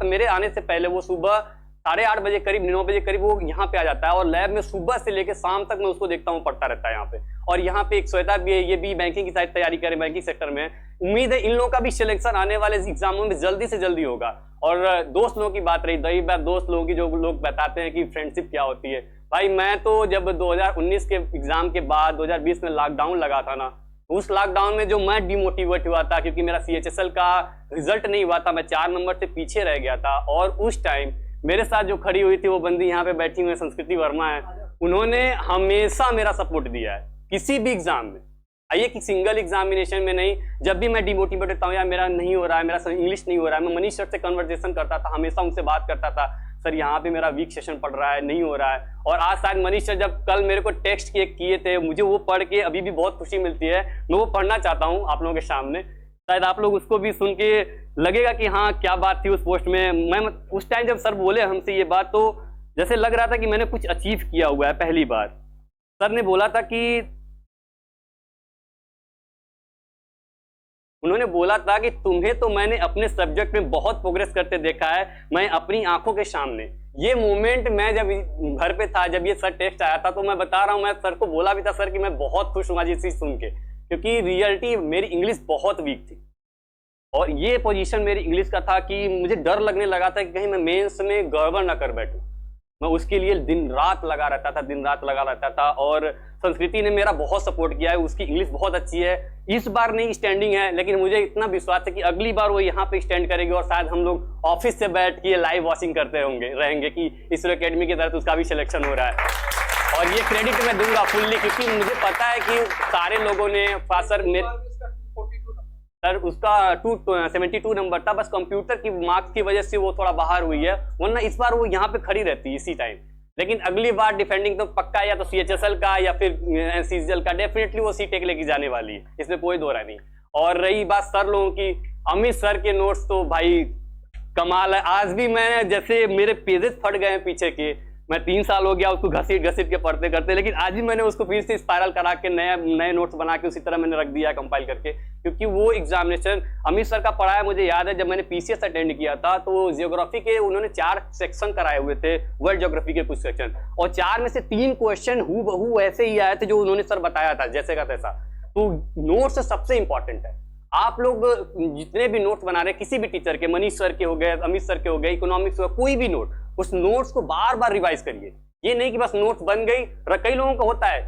मेरे आने से पहले वो सुबह 8:30 बजे करीब 9 बजे करीब वो यहाँ पे आ जाता है और लैब में सुबह से लेकर शाम तक मैं उसको देखता हूँ पढ़ता रहता है यहाँ पे। और यहाँ पे एक श्वेता भी है, ये भी बैंकिंग की शायद तैयारी करे, बैंकिंग सेक्टर में। उम्मीद है इन लोगों का भी सिलेक्शन आने वाले एग्जामों में जल्दी से जल्दी होगा। और दोस्त लोगों की बात रही, दही बात दोस्त लोगों की, जो लोग बताते हैं कि फ्रेंडशिप क्या होती है भाई। मैं तो जब 2019 के एग्जाम के बाद 2020 में लॉकडाउन लगा था ना, उस लॉकडाउन में जो मैं डिमोटिवेट हुआ था क्योंकि मेरा CHSL का रिजल्ट नहीं हुआ था, मैं 4 नंबर से पीछे रह गया था। और उस टाइम मेरे साथ जो खड़ी हुई थी वो बंदी यहाँ पे बैठी हुई है, संस्कृति वर्मा है। उन्होंने हमेशा मेरा सपोर्ट दिया है किसी भी एग्जाम में, आइए कि सिंगल एग्जामिनेशन में नहीं। जब भी मैं डिमोटिवेट होता हूँ, यार मेरा नहीं हो रहा है, मेरा इंग्लिश नहीं हो रहा है, मैं मनीष सर से कन्वर्सेशन करता था, हमेशा उनसे बात करता था। सर यहाँ पे मेरा वीक सेशन पड़ रहा है, नहीं हो रहा है। और आज शायद मनीष सर जब कल मेरे को टेक्स्ट किए थे, मुझे वो पढ़ के अभी भी बहुत खुशी मिलती है। मैं वो पढ़ना चाहता हूँ आप लोगों के सामने, शायद आप लोग उसको भी सुन के लगेगा कि हाँ क्या बात थी उस पोस्ट में। मैं उस टाइम जब सर बोले हमसे ये बात, तो जैसे लग रहा था कि मैंने कुछ अचीव किया हुआ है पहली बार। सर ने बोला था कि उन्होंने बोला था कि तुम्हें तो मैंने अपने सब्जेक्ट में बहुत प्रोग्रेस करते देखा है, मैं अपनी आंखों के सामने। ये मोमेंट मैं जब घर पे था, जब ये सर टेस्ट आया था, तो मैं बता रहा हूँ, मैं सर को बोला भी था सर कि मैं बहुत खुश हूँ आज ये चीज सुन के, क्योंकि रियलिटी मेरी इंग्लिश बहुत वीक थी और ये पोजीशन मेरी इंग्लिश का था कि मुझे डर लगने लगा था कि कहीं मैं मेंस में गड़बड़ ना कर बैठूं। मैं उसके लिए दिन रात लगा रहता था और संस्कृति ने मेरा बहुत सपोर्ट किया है, उसकी इंग्लिश बहुत अच्छी है। इस बार नहीं स्टैंडिंग है, लेकिन मुझे इतना विश्वास है कि अगली बार वो यहाँ पे स्टैंड करेगी और शायद हम लोग ऑफिस से बैठ के लाइव वॉचिंग करते रहेंगे कि इसरो एकेडमी की तरफ उसका भी सिलेक्शन हो रहा है। और ये क्रेडिट मैं दूंगा फुल्ली, क्योंकि मुझे पता है कि सारे लोगों ने सर उसका 272 नंबर था, बस कंप्यूटर की मार्क्स की वजह से वो थोड़ा बाहर हुई है, वरना इस बार वो यहाँ पे खड़ी रहती इसी टाइम। लेकिन अगली बार डिफेंडिंग तो पक्का, या तो CHSL का या फिर CGL का, डेफिनेटली वो C-Tech लेके जाने वाली है, इसमें कोई दो राय नहीं। और रही बात सर लोगों की, अमित सर के नोट्स तो भाई कमाल है। आज भी मैं, जैसे मेरे पेजेस फट गए हैं पीछे के, मैं 3 साल हो गया उसको घसीट के पढ़ते करते, लेकिन आज भी मैंने उसको फिर से स्पाइरल करा के नए नोट्स बना के उसी तरह मैंने रख दिया है कंपाइल करके, क्योंकि वो एग्जामिनेशन अमित सर का पढ़ाया मुझे याद है। जब मैंने PCS अटेंड किया था तो जियोग्राफी के उन्होंने 4 सेक्शन कराए हुए थे, वर्ल्ड ज्योग्राफी के कुछ सेक्शन, और 4 में से 3 क्वेश्चन हूबहू वैसे ही आए थे जो उन्होंने सर बताया था जैसे का तैसा। तो नोट्स सबसे इंपॉर्टेंट है। आप लोग जितने भी नोट्स बना रहे हैं किसी भी टीचर के, मनीष सर के हो गए, अमित सर के हो गए, इकोनॉमिक्स हो, कोई भी नोट, उस नोट्स को बार बार रिवाइज करिए। ये नहीं कि बस नोट्स बन गई, कई लोगों का होता है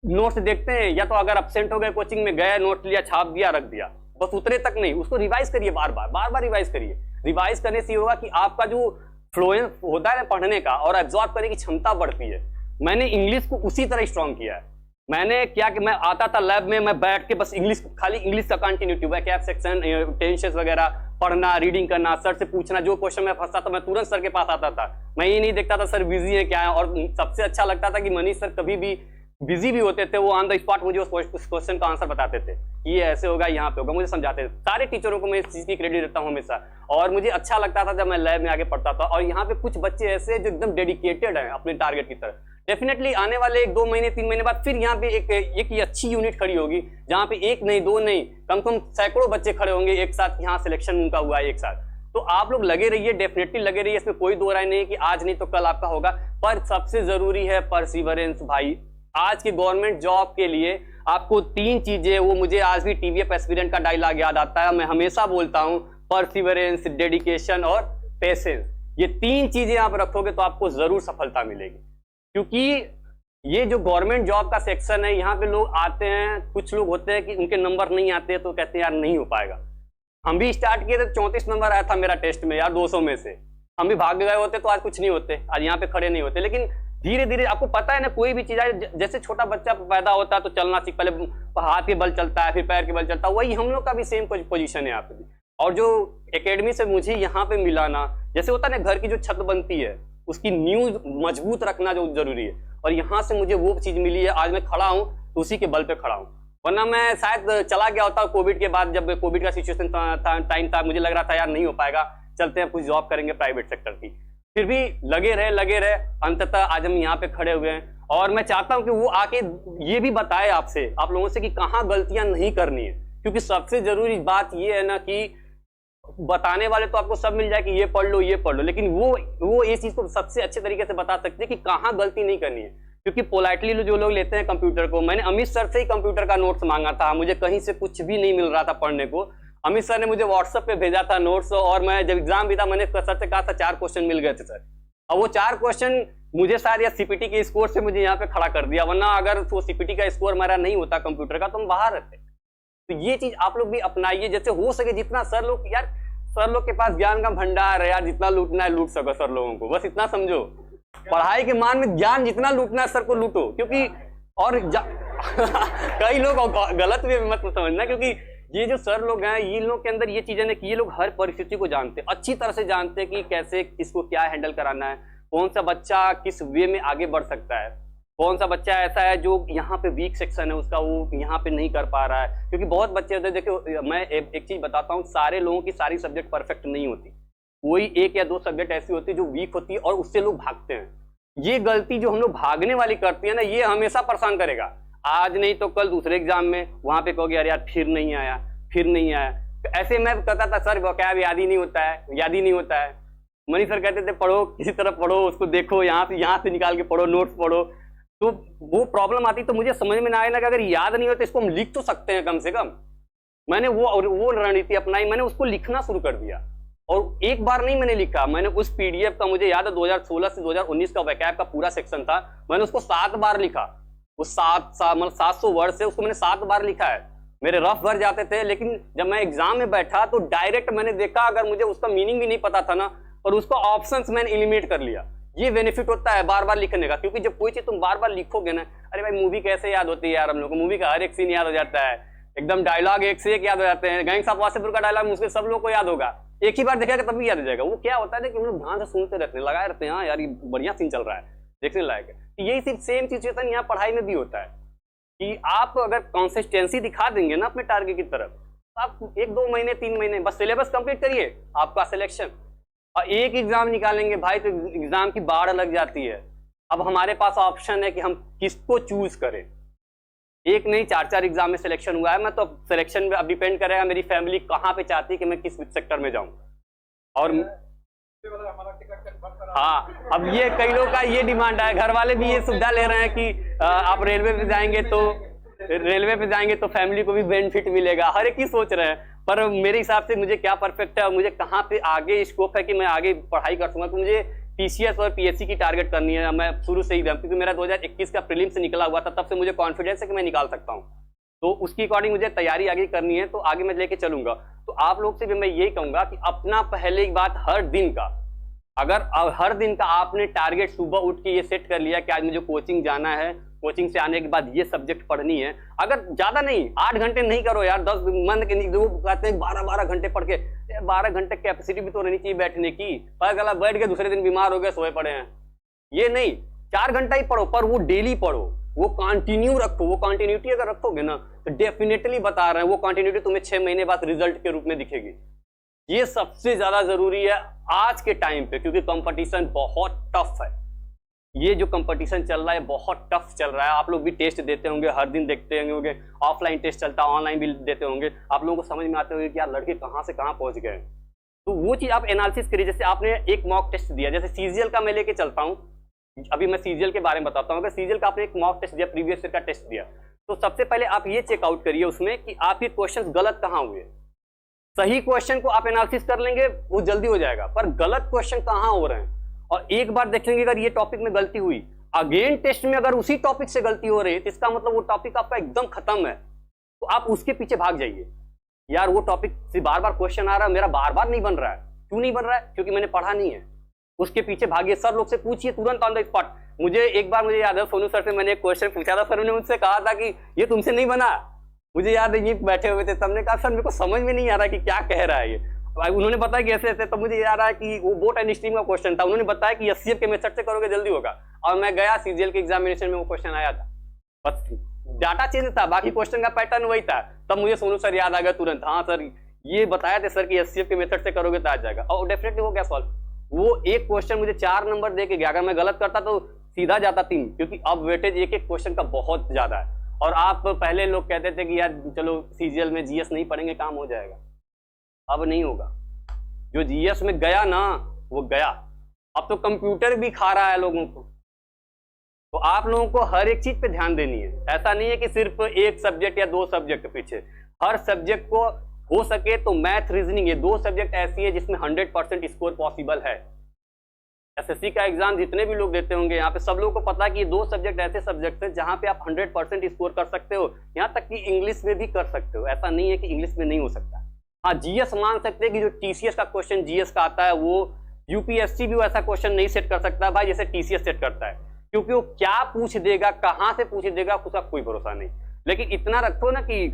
नोट्स देखते हैं, या तो अगर एब्सेंट हो गए कोचिंग में, गए नोट लिया, छाप दिया, रख दिया, बस उतरे तक नहीं, उसको रिवाइज करिए, बार बार रिवाइज करिए। रिवाइज करने से होगा कि आपका जो फ्लोएंस होता है पढ़ने का और एब्जॉर्ब करने की क्षमता बढ़ती है। मैंने इंग्लिश को उसी तरह स्ट्रॉन्ग किया है। मैंने क्या कि मैं आता था लैब में, मैं बैठ के बस इंग्लिश, खाली इंग्लिश का कंटिन्यूटी, कैप सेक्शन, टेंसेस वगैरह पढ़ना, रीडिंग करना, सर से पूछना, जो क्वेश्चन में फंसता था मैं तुरंत सर के पास आता था। मैं ये नहीं देखता था सर बिजी है क्या है। और सबसे अच्छा लगता था कि मनीष सर कभी भी बिजी भी होते थे, वो ऑन द स्पॉट मुझे उस क्वेश्चन का आंसर बताते थे, ये ऐसे होगा, यहाँ पे होगा, मुझे समझाते थे। सारे टीचरों को मैं इस चीज की क्रेडिट देता हूँ हमेशा, और मुझे अच्छा लगता था जब मैं लैब में आगे पढ़ता था। और यहाँ पे कुछ बच्चे ऐसे जो एकदम डेडिकेटेड हैं अपने टारगेट की तरफ। डेफिनेटली आने वाले 1-2 महीने 3 महीने बाद फिर यहाँ पे एक अच्छी यूनिट खड़ी होगी, जहाँ पे 1 नहीं 2 नहीं, कम से कम सैकड़ों बच्चे खड़े होंगे एक साथ, यहाँ सिलेक्शन उनका हुआ है एक साथ। तो आप लोग लगे रहिए, डेफिनेटली लगे रहिए, इसमें कोई दो राय नहीं कि आज नहीं तो कल आपका होगा। पर सबसे जरूरी है परसिवरेंस भाई। आज के गवर्नमेंट जॉब के लिए आपको 3 चीजें, वो मुझे आज भी TVF एस्पिरेंट का डायलॉग याद आता है, मैं हमेशा बोलता हूँ, परसिवरेंस, डेडिकेशन और पेशेंस। ये 3 चीजें आप रखोगे तो आपको जरूर सफलता मिलेगी। क्योंकि ये जो गवर्नमेंट जॉब का सेक्शन है, यहाँ पे लोग आते हैं, कुछ लोग होते हैं कि उनके नंबर नहीं आते तो कहते हैं यार नहीं हो पाएगा। हम भी स्टार्ट किए थे, 34 नंबर आया था मेरा टेस्ट में यार 200 में से, हम भी भाग गए होते तो आज कुछ नहीं होते, आज यहाँ पे खड़े नहीं होते। लेकिन धीरे धीरे आपको पता है ना, कोई भी चीज है, जैसे छोटा बच्चा पैदा होता है तो चलना सीख, पहले हाथ के बल चलता है, फिर पैर के बल चलता है, वही हम लोग का भी सेम पोजीशन है यहाँ पे भी। और जो एकेडमी से मुझे यहाँ पे मिला ना, जैसे होता है ना घर की जो छत बनती है उसकी नींव मजबूत रखना जो जरूरी है, और यहाँ से मुझे वो चीज मिली है। आज मैं खड़ा हूँ तो उसी के बल पे खड़ा हूँ, वरना मैं शायद चला गया होता कोविड के बाद, जब कोविड का सिचुएशन टाइम था, मुझे लग रहा था यार नहीं हो पाएगा, चलते हैं कुछ जॉब करेंगे प्राइवेट सेक्टर की। फिर भी लगे रहे, अंततः आज हम यहाँ पे खड़े हुए हैं। और मैं चाहता हूँ कि वो आके ये भी बताए आपसे, आप लोगों से, कि कहाँ गलतियां नहीं करनी है। क्योंकि सबसे जरूरी बात ये है ना कि बताने वाले तो आपको सब मिल जाए कि ये पढ़ लो, लेकिन वो ये चीज को सबसे अच्छे तरीके से बता सकते हैं कि कहाँ गलती नहीं करनी है। क्योंकि पोलाइटली जो लोग लेते हैं कंप्यूटर को, मैंने अमित सर से ही कंप्यूटर का नोट्स मांगा था, मुझे कहीं से कुछ भी नहीं मिल रहा था पढ़ने को। अमित सर ने मुझे व्हाट्सएप पे भेजा था नोट्स, और मैं जब एग्जाम भी था मैंने सर से कहा था 4 क्वेश्चन मिल गए थे सर, और वो 4 क्वेश्चन मुझे शायद या CPT के स्कोर से मुझे यहाँ पे खड़ा कर दिया, वरना अगर वो CPT का स्कोर मेरा नहीं होता कंप्यूटर का तो हम बाहर रहते। तो ये चीज आप लोग भी अपनाइए, जैसे हो सके जितना सर लोग के पास ज्ञान का भंडार है यार, जितना लूटना है लूट सको सर लोगों को, बस इतना समझो। पढ़ाई के मान में ज्ञान जितना लूटना है सर को लूटो, क्योंकि और कई लोग गलत भी मत समझना, क्योंकि ये जो सर लोग हैं, ये लोग के अंदर ये चीजें ना कि ये लोग हर परिस्थिति को जानते हैं, अच्छी तरह से जानते हैं कि कैसे किसको क्या हैंडल कराना है, कौन सा बच्चा किस वे में आगे बढ़ सकता है, कौन सा बच्चा ऐसा है जो यहाँ पे वीक सेक्शन है उसका, वो यहाँ पे नहीं कर पा रहा है। क्योंकि बहुत बच्चे होते हैं, देखो मैं एक चीज बताता हूँ, सारे लोगों की सारी सब्जेक्ट परफेक्ट नहीं होती, कोई एक या दो सब्जेक्ट ऐसी होती है जो वीक होती है और उससे लोग भागते हैं। ये गलती जो हम लोग भागने वाली करती है ना, ये हमेशा परेशान करेगा। आज नहीं तो कल दूसरे एग्जाम में वहां पे कहोगे अरे यार फिर नहीं आया, फिर नहीं आया। तो ऐसे मैं कहता था सर वोकैब याद ही नहीं होता है, याद ही नहीं होता है। मनी सर कहते थे पढ़ो, किसी तरह पढ़ो, उसको देखो, यहाँ से निकाल के पढ़ो, नोट्स पढ़ो। तो वो प्रॉब्लम आती तो मुझे समझ में ना आए ना कि अगर याद नहीं हो तो इसको हम लिख तो सकते हैं कम से कम। मैंने वो रणनीति अपनाई, मैंने उसको लिखना शुरू कर दिया। और एक बार नहीं मैंने लिखा, मैंने उस पीडीएफ का, मुझे याद है 2016 से 2019 का वोकैब का पूरा सेक्शन था, मैंने उसको 7 बार लिखा। वो 700 वर्ड से उसको मैंने 7 बार लिखा है। मेरे रफ भर जाते थे, लेकिन जब मैं एग्जाम में बैठा तो डायरेक्ट मैंने देखा, अगर मुझे उसका मीनिंग भी नहीं पता था ना, और उसका ऑप्शंस मैंने एलिमिनेट कर लिया। ये बेनिफिट होता है बार बार लिखने का, क्योंकि जब कोई चीज तुम बार बार लिखोगे ना, अरे भाई मूवी कैसे याद होती है यार, हम लोग को मूवी का हर एक सीन याद हो जाता है, एकदम डायलॉग एक से एक याद हो जाते हैं। गैंग्स ऑफ वासेपुर का डायलॉग मुझे सब लोग को याद होगा, एक ही बार देखेगा तब भी याद हो जाएगा। वो क्या होता है कि हम लोग ध्यान से सुनते रहते हैं, लगाए रहते हैं, हाँ यार ये बढ़िया सीन चल रहा है, देखने लायक है। यही सिर्फ सेम सिचुएशन यहाँ पढ़ाई में भी होता है कि आप अगर कंसिस्टेंसी दिखा देंगे ना अपने टारगेट की तरफ, आप 1-2 महीने 3 महीने बस सिलेबस कंप्लीट करिए, आपका सिलेक्शन। और एक एग्जाम निकालेंगे भाई तो एग्जाम की बाढ़ लग जाती है। अब हमारे पास ऑप्शन है कि हम किसको चूज करें, एक नहीं 4-4 एग्जाम में सिलेक्शन हुआ है। मैं तो सिलेक्शन में अब डिपेंड करेगा मेरी फैमिली कहाँ पे चाहती है कि मैं किस सेक्टर में जाऊं। और हाँ, अब ये कई लोग का ये डिमांड है, घर वाले भी ये सुविधा ले रहे हैं कि आप रेलवे पे जाएंगे तो फैमिली को भी बेनिफिट मिलेगा। हर एक ही सोच रहे हैं, पर मेरे हिसाब से मुझे क्या परफेक्ट है और मुझे कहाँ पे आगे स्कोप है कि मैं आगे पढ़ाई कर सकूंगा। तो मुझे पीसीएस और पीएससी की टारगेट करनी है। मैं शुरू से ही, क्योंकि मेरा 2021 का प्रीलिम्स से निकला हुआ था, तब से मुझे कॉन्फिडेंस है कि मैं निकाल सकता हूँ। तो उसकी अकॉर्डिंग मुझे तैयारी आगे करनी है, तो आगे मैं लेके चलूंगा। तो आप लोग से भी मैं यही कहूंगा कि अपना पहले की बात हर दिन का, अगर हर दिन का आपने टारगेट सुबह उठ के ये सेट कर लिया कि आज मुझे कोचिंग जाना है, कोचिंग से आने के बाद ये सब्जेक्ट पढ़नी है। अगर ज्यादा नहीं, 8 घंटे नहीं करो यार, 10 मन के नहीं, जो कहते हैं 12-12 घंटे पढ़ के, 12 घंटे कैपेसिटी भी तो रहनी चाहिए बैठने की। पर गला बैठ के दूसरे दिन बीमार हो गए, सोए पड़े हैं, ये नहीं। 4 घंटा ही पढ़ो, पर वो डेली पढ़ो, वो कंटिन्यू रखो। वो कंटिन्यूटी अगर रखोगे ना तो डेफिनेटली बता रहे हैं वो कंटिन्यूटी तुम्हें 6 महीने बाद रिजल्ट के रूप में दिखेगी। ये सबसे ज्यादा जरूरी है आज के टाइम पे, क्योंकि कंपटीशन बहुत टफ है। ये जो कंपटीशन चल रहा है बहुत टफ चल रहा है। आप लोग भी टेस्ट देते होंगे, हर दिन देखते होंगे, ऑफलाइन टेस्ट चलता है, ऑनलाइन भी देते होंगे। आप लोगों को समझ में आते होंगे कि यार लड़के कहाँ से कहाँ पहुंच गए। तो वो चीज आप एनालिसिस करिए। जैसे आपने एक मॉक टेस्ट दिया, जैसे सीजीएल का मैं लेके चलता हूँ, अभी मैं सीजीएल के बारे में बताता हूँ। अगर सीजीएल का आपने एक मॉक टेस्ट दिया, प्रीवियस ईयर का टेस्ट दिया, तो सबसे पहले आप ये चेकआउट करिए उसमें कि आपके क्वेश्चन गलत कहाँ हुए। सही क्वेश्चन को आप एनालिसिस कर लेंगे वो जल्दी हो जाएगा, पर गलत क्वेश्चन कहाँ हो रहे हैं। और एक बार देखेंगे अगर ये टॉपिक में गलती हुई, अगेन टेस्ट में अगर उसी टॉपिक से गलती हो रही है, तो इसका मतलब वो टॉपिक आपका एकदम खत्म है। तो आप उसके पीछे भाग जाइए। यार वो टॉपिक से बार बार क्वेश्चन आ रहा है, मेरा बार बार नहीं बन रहा है, क्यों नहीं बन रहा है? क्योंकि मैंने पढ़ा नहीं है। उसके पीछे भागिए, सर लोग से पूछिए तुरंत ऑन द स्पॉट। मुझे याद है सोनू सर से मैंने एक क्वेश्चन पूछा था, सर ने मुझसे कहा था कि ये तुमसे नहीं बना। मुझे याद है ये बैठे हुए थे, सबने कहा सर मेरे को समझ में नहीं आ रहा कि क्या कह रहा है ये। उन्होंने बताया कि ऐसे ऐसे, तो मुझे याद आया कि वो बोट एंड स्ट्रीम का क्वेश्चन था। उन्होंने बताया कि एससीएफ के मेथड से करोगे जल्दी होगा, और मैं गया सीजीएल के एग्जामिनेशन में वो क्वेश्चन आया था, बस डाटा चेंज था, बाकी क्वेश्चन का पैटर्न वही था। तब मुझे सोनू सर याद आ गया तुरंत, हाँ सर ये बताया था सर कि एससीएफ के मेथड से करोगे तो आ जाएगा, और डेफिनेटली हो गया सॉल्व। वो एक क्वेश्चन मुझे 4 नंबर दे के गया, अगर मैं गलत करता तो सीधा जाता 3, क्योंकि अब वेटेज एक एक क्वेश्चन का बहुत ज्यादा है। और आप पहले लोग कहते थे कि यार चलो सीजीएल में जीएस नहीं पढ़ेंगे काम हो जाएगा, अब नहीं होगा। जो जीएस में गया ना वो गया, अब तो कंप्यूटर भी खा रहा है लोगों को। तो आप लोगों को हर एक चीज पे ध्यान देनी है। ऐसा नहीं है कि सिर्फ एक सब्जेक्ट या 2 सब्जेक्ट के पीछे, हर सब्जेक्ट को हो सके तो मैथ रीजनिंग, ये 2 सब्जेक्ट ऐसी है जिसमें 100% स्कोर पॉसिबल है। एसएससी का एग्जाम जितने भी लोग देते होंगे यहाँ पे सब लोगों को पता है कि ये 2 सब्जेक्ट ऐसे सब्जेक्ट है जहाँ पे आप 100% स्कोर कर सकते हो। यहाँ तक कि इंग्लिश में भी कर सकते हो, ऐसा नहीं है कि इंग्लिश में नहीं हो सकता। हाँ जीएस मान सकते हैं कि जो टीसीएस का क्वेश्चन जीएस का आता है वो यूपीएससी भी वैसा क्वेश्चन नहीं सेट कर सकता भाई जैसे टीसीएस सेट करता है, क्योंकि वो क्या पूछ देगा, कहाँ से पूछ देगा, उसका कोई भरोसा नहीं। लेकिन इतना रखो ना कि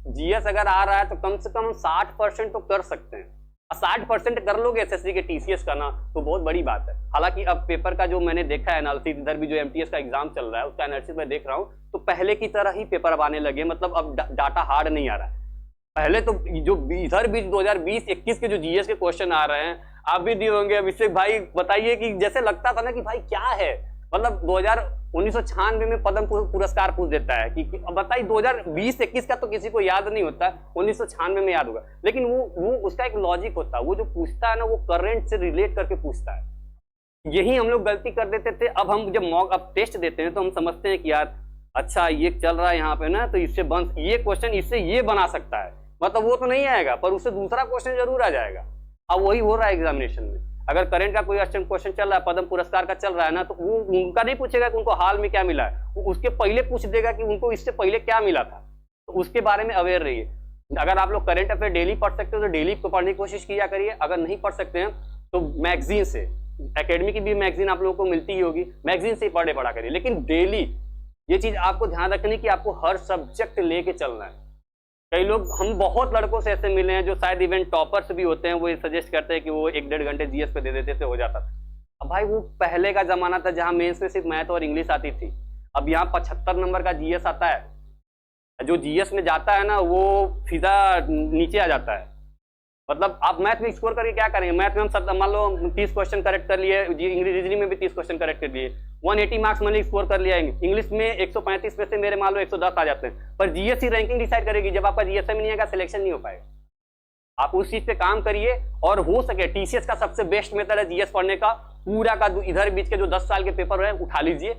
जीएस अगर आ रहा है तो कम से कम 60% तो कर सकते हैं। 60% कर लोगे एसएससी के टीसीएस का ना तो बहुत बड़ी बात है। हालांकि अब पेपर का जो मैंने देखा है एनालिसिस, इधर भी जो एमटीएस का एग्जाम चल रहा है उसका एनालिसिस मैं देख रहा हूँ, तो पहले की तरह ही पेपर अब आने लगे, मतलब अब डाटा हार्ड नहीं आ रहा है। पहले तो जो इधर भी 2020-21 के जो जीएस के क्वेश्चन आ रहे हैं, आप भी दिए होंगे अभिषेक भाई, बताइए कि जैसे लगता था ना कि भाई क्या है, मतलब 1996 में पद्म पुरस्कार पूछ देता है कि अब बताइए 2020-21 का तो किसी को याद नहीं होता, 1996 में याद होगा, लेकिन वो उसका एक लॉजिक होता है, वो जो पूछता है ना वो करंट से रिलेट करके पूछता है। यही हम लोग गलती कर देते थे। अब हम जब अब टेस्ट देते हैं तो हम समझते हैं कि यार अच्छा ये चल रहा है यहाँ पे ना, तो इससे ये क्वेश्चन इससे ये बना सकता है, मतलब वो तो नहीं आएगा पर उससे दूसरा क्वेश्चन जरूर आ जाएगा। अब वही हो रहा है एग्जामिनेशन में। अगर करंट का कोई क्वेश्चन चल रहा है, पद्म पुरस्कार का चल रहा है ना, तो वो उनका नहीं पूछेगा कि उनको हाल में क्या मिला है, वो उसके पहले पूछ देगा कि उनको इससे पहले क्या मिला था, तो उसके बारे में अवेयर रहिए। अगर आप लोग करंट अफेयर डेली पढ़ सकते हो तो डेली को पढ़ने की कोशिश किया करिए। अगर नहीं पढ़ सकते हैं तो मैगजीन से, एकेडमी की भी मैगजीन आप लोगों को मिलती ही होगी, मैगजीन से ही पढ़ा करिए, लेकिन डेली ये चीज आपको ध्यान रखनी कि आपको हर सब्जेक्ट लेके चलना है। कई लोग, हम बहुत लड़कों से ऐसे मिले हैं जो शायद इवेंट टॉपर्स भी होते हैं, वो सजेस्ट करते हैं कि वो 1-1.5 घंटे जीएस पे दे देते थे, हो जाता था। अब भाई वो पहले का जमाना था जहां मेंस में सिर्फ मैथ और इंग्लिश आती थी, अब यहाँ 75 नंबर का जीएस आता है। जो जीएस में जाता है ना वो सीधा नीचे आ जाता है। मतलब आप मैथ में स्कोर करके क्या करेंगे, मैथ में हम मान लो 30 क्वेश्चन करेक्ट कर लिए, इंग्लिश रीजनिंग में भी 30 क्वेश्चन करेक्ट कर लिए, 180 मार्क्स मैंने स्कोर कर लिया। इंग्लिश में 135 में से मेरे मान लो 110 आ जाते हैं, पर जीएस ही रैंकिंग डिसाइड करेगी। जब आपका जीएस में नहीं आएगा सिलेक्शन नहीं हो पाएगा। आप उस चीज पे काम करिए, और हो सके टीसीएस का सबसे बेस्ट मेथड है जीएस पढ़ने का, पूरा का इधर बीच के जो 10 साल के पेपर है उठा लीजिए।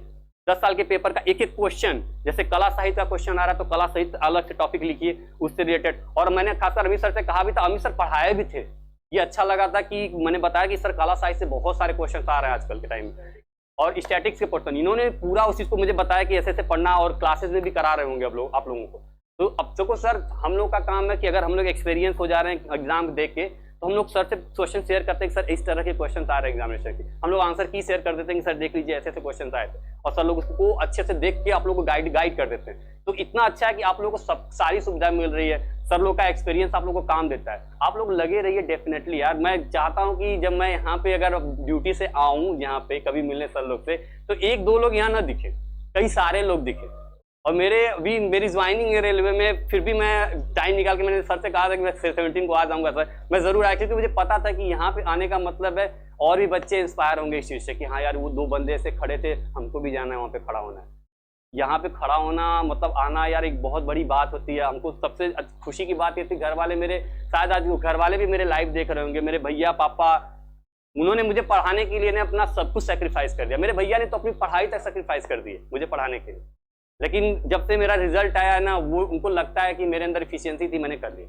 10 साल के पेपर का एक एक क्वेश्चन, जैसे कला साहित्य का क्वेश्चन आ रहा है तो कला साहित्य अलग से टॉपिक लिखिए उससे रिलेटेड। और मैंने खासकर अमित सर से कहा भी था, अमित सर पढ़ाए भी थे, ये अच्छा लगा था कि मैंने बताया कि सर कला साहित्य से बहुत सारे क्वेश्चन आ रहे हैं आजकल के टाइम में, और स्टैटिक्स के क्वेश्चन इन्होंने पूरा उस चीज को मुझे बताया कि ऐसे पढ़ना, और क्लासेस में भी करा रहे होंगे आप लोगों को। तो अब तक सर हम लोग का काम है कि अगर हम लोग एक्सपीरियंस हो जा रहे हैं एग्जाम देख के, तो हम लोग सर से क्वेश्चन शेयर करते हैं कि सर इस तरह के क्वेश्चन आ रहे हैं एग्जामिनेशन के, हम लोग आंसर की शेयर कर देते हैं कि सर देख लीजिए ऐसे ऐसे क्वेश्चन आए थे, और सर लोग उसको अच्छे से देख के आप लोगों को गाइड कर देते हैं। तो इतना अच्छा है कि आप लोगों को सब सारी सुविधा मिल रही है, सर लोग का एक्सपीरियंस आप लोगों को काम देता है। आप लोग लगे रहिए डेफिनेटली यार। मैं चाहता हूं कि जब मैं यहाँ पे अगर ड्यूटी से आऊं यहाँ पे कभी मिलने सर लोग से, तो 1-2 लोग यहाँ ना दिखे, कई सारे लोग दिखे। और मेरी ज्वाइनिंग है रेलवे में, फिर भी मैं टाइम निकाल के मैंने सर से कहा था कि मैं 17 को आ जाऊंगा सर, मैं जरूर आया, क्योंकि मुझे पता था कि यहाँ पे आने का मतलब है और भी बच्चे इंस्पायर होंगे इस चीज से कि हाँ यार वो 2 बंदे ऐसे खड़े थे, हमको भी जाना है वहाँ पे खड़ा होना है। यहाँ पे खड़ा होना मतलब आना यार एक बहुत बड़ी बात होती है। हमको सबसे खुशी की बात ये थी, घर वाले मेरे, शायद आज घर वाले भी मेरे लाइव देख रहे होंगे, मेरे भैया पापा, उन्होंने मुझे पढ़ाने के लिए ने अपना सब कुछ सेक्रीफाइस कर दिया। मेरे भैया ने तो अपनी पढ़ाई तक सेक्रीफाइस कर दी है मुझे पढ़ाने के लिए, लेकिन जब से मेरा रिजल्ट आया ना, वो उनको लगता है कि मेरे अंदर एफिशिएंसी थी, मैंने कर ली।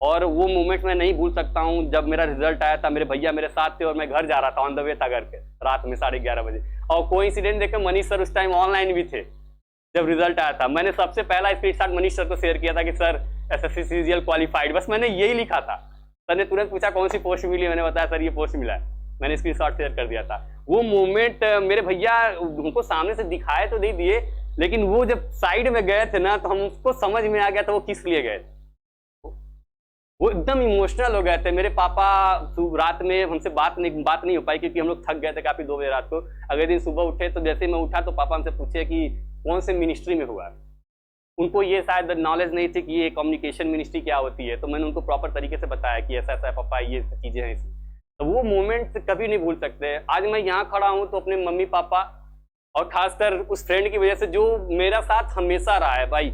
और वो मोमेंट मैं नहीं भूल सकता हूँ जब मेरा रिजल्ट आया था, मेरे भैया मेरे साथ थे और मैं घर जा रहा था, ऑन द वे था घर के, रात में 11:30 बजे। और कोइंसिडेंट देखे मनीष सर उस टाइम ऑनलाइन भी थे जब रिजल्ट आया था। मैंने सबसे पहला स्क्रीनशॉट मनीष सर को शेयर किया था कि सर एसएससी सीजीएल क्वालिफाइड, बस मैंने यही लिखा था। सर ने तुरंत पूछा कौन सी पोस्ट मिली, मैंने बताया सर ये पोस्ट मिला है, मैंने स्क्रीनशॉट शेयर कर दिया था। वो मोमेंट मेरे भैया उनको सामने से दिखाए तो नहीं दिए, लेकिन वो जब साइड में गए थे ना तो हमको समझ में आ गया था वो किस लिए गए थे। वो एकदम इमोशनल हो गए थे। मेरे पापा रात में हमसे बात नहीं हो पाई क्योंकि हम लोग थक गए थे काफी 2 बजे रात को। अगले दिन सुबह उठे तो जैसे मैं उठा तो पापा हमसे पूछे कि कौन से मिनिस्ट्री में हुआ। उनको ये शायद नॉलेज नहीं थी कि ये कम्युनिकेशन मिनिस्ट्री क्या होती है, तो मैंने उनको प्रॉपर तरीके से बताया कि ऐसा ऐसा है पापा, ये चीजें हैं इसमें। तो वो मोमेंट कभी नहीं भूल सकते। आज मैं यहाँ खड़ा हूँ तो अपने मम्मी पापा और खासकर उस फ्रेंड की वजह से जो मेरा साथ हमेशा रहा है भाई,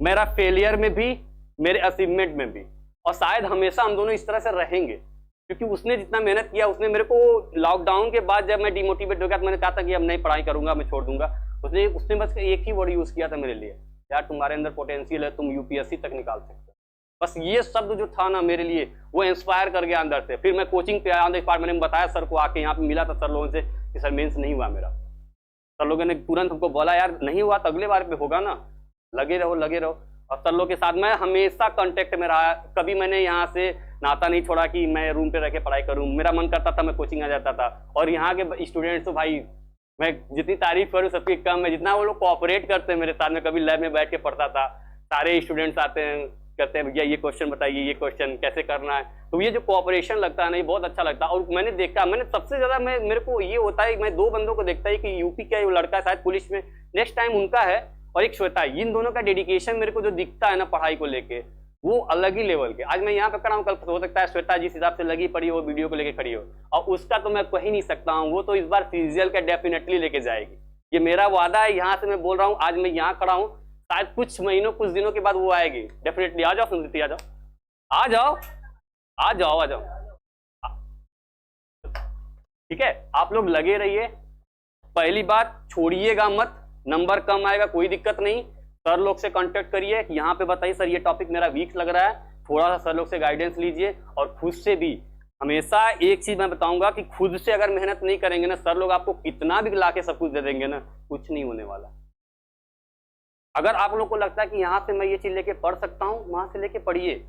मेरा फेलियर में भी मेरे अचीवमेंट में भी, और शायद हमेशा हम दोनों इस तरह से रहेंगे क्योंकि उसने जितना मेहनत किया, उसने मेरे को लॉकडाउन के बाद जब मैं डिमोटिवेट हो गया तो मैंने कहा था कि अब नहीं पढ़ाई करूंगा, मैं छोड़ दूंगा, उसने बस एक ही वर्ड यूज किया था मेरे लिए, यार तुम्हारे अंदर पोटेंशियल है, तुम यूपीएससी तक निकाल सकते हो। बस ये शब्द जो था ना मेरे लिए वो इंस्पायर कर गया अंदर से। फिर मैं कोचिंग पे आया, ऑन द स्पॉट मैंने बताया सर को, आके यहाँ पे मिला था सर लोगों से कि सर मेंस नहीं हुआ मेरा। सर लोगों ने तुरंत हमको बोला यार नहीं हुआ तो अगले बार पे होगा ना, लगे रहो। और सर लोग के साथ मैं हमेशा कांटेक्ट में रहा, कभी मैंने यहाँ से नाता नहीं छोड़ा कि मैं रूम पे रह के पढ़ाई करूँ। मेरा मन करता था मैं कोचिंग आ जाता था। और यहाँ के स्टूडेंट्स तो भाई मैं जितनी तारीफ करूँ सबकी कम है, जितना वो लोग कोऑपरेट करते हैं मेरे साथ में। कभी लैब में बैठ के पढ़ता था, सारे स्टूडेंट्स आते हैं, कहते हैं भैया ये क्वेश्चन बताइए, ये क्वेश्चन कैसे करना है। तो ये जो कोऑपरेशन लगता है ना, ये बहुत अच्छा लगता है। और मैंने देखा, मैंने सबसे ज्यादा मेरे को ये होता है, मैं 2 बंदों को देखता है कि यूपी का लड़का है शायद पुलिस में, नेक्स्ट टाइम उनका है, और एक श्वेता है। इन दोनों का डेडिकेशन मेरे को जो दिखता है ना पढ़ाई को लेके, वो अलग ही लेवल के। आज मैं यहाँ पे खड़ा हूँ, कल हो सकता है श्वेता जिस हिसाब से लगी पड़ी हो वीडियो को लेके खड़ी हो, और उसका तो मैं कह ही नहीं सकता हूँ। वो तो इस बार सीजीएल का डेफिनेटली लेके जाएगी, ये मेरा वादा है। यहाँ से मैं बोल रहा हूँ, आज मैं यहाँ खड़ा हूँ, शायद कुछ महीनों कुछ दिनों के बाद वो आएगी डेफिनेटली। आ जाओ सुनीति, आ जाओ आ जाओ आ जाओ आ जाओ, ठीक है। आप लोग लगे रहिए। पहली बात, छोड़िएगा मत, नंबर कम आएगा कोई दिक्कत नहीं। सर लोग से कांटेक्ट करिए कि यहाँ पे बताइए सर ये टॉपिक मेरा वीक लग रहा है, थोड़ा सा सर लोग से गाइडेंस लीजिए। और खुद से भी हमेशा एक चीज मैं बताऊंगा कि खुद से अगर मेहनत नहीं करेंगे ना, सर लोग आपको कितना भी लाके सब कुछ दे देंगे ना, कुछ नहीं होने वाला। अगर आप लोग को लगता है कि यहाँ से मैं ये चीज लेके पढ़ सकता हूँ, वहां से लेके पढ़िए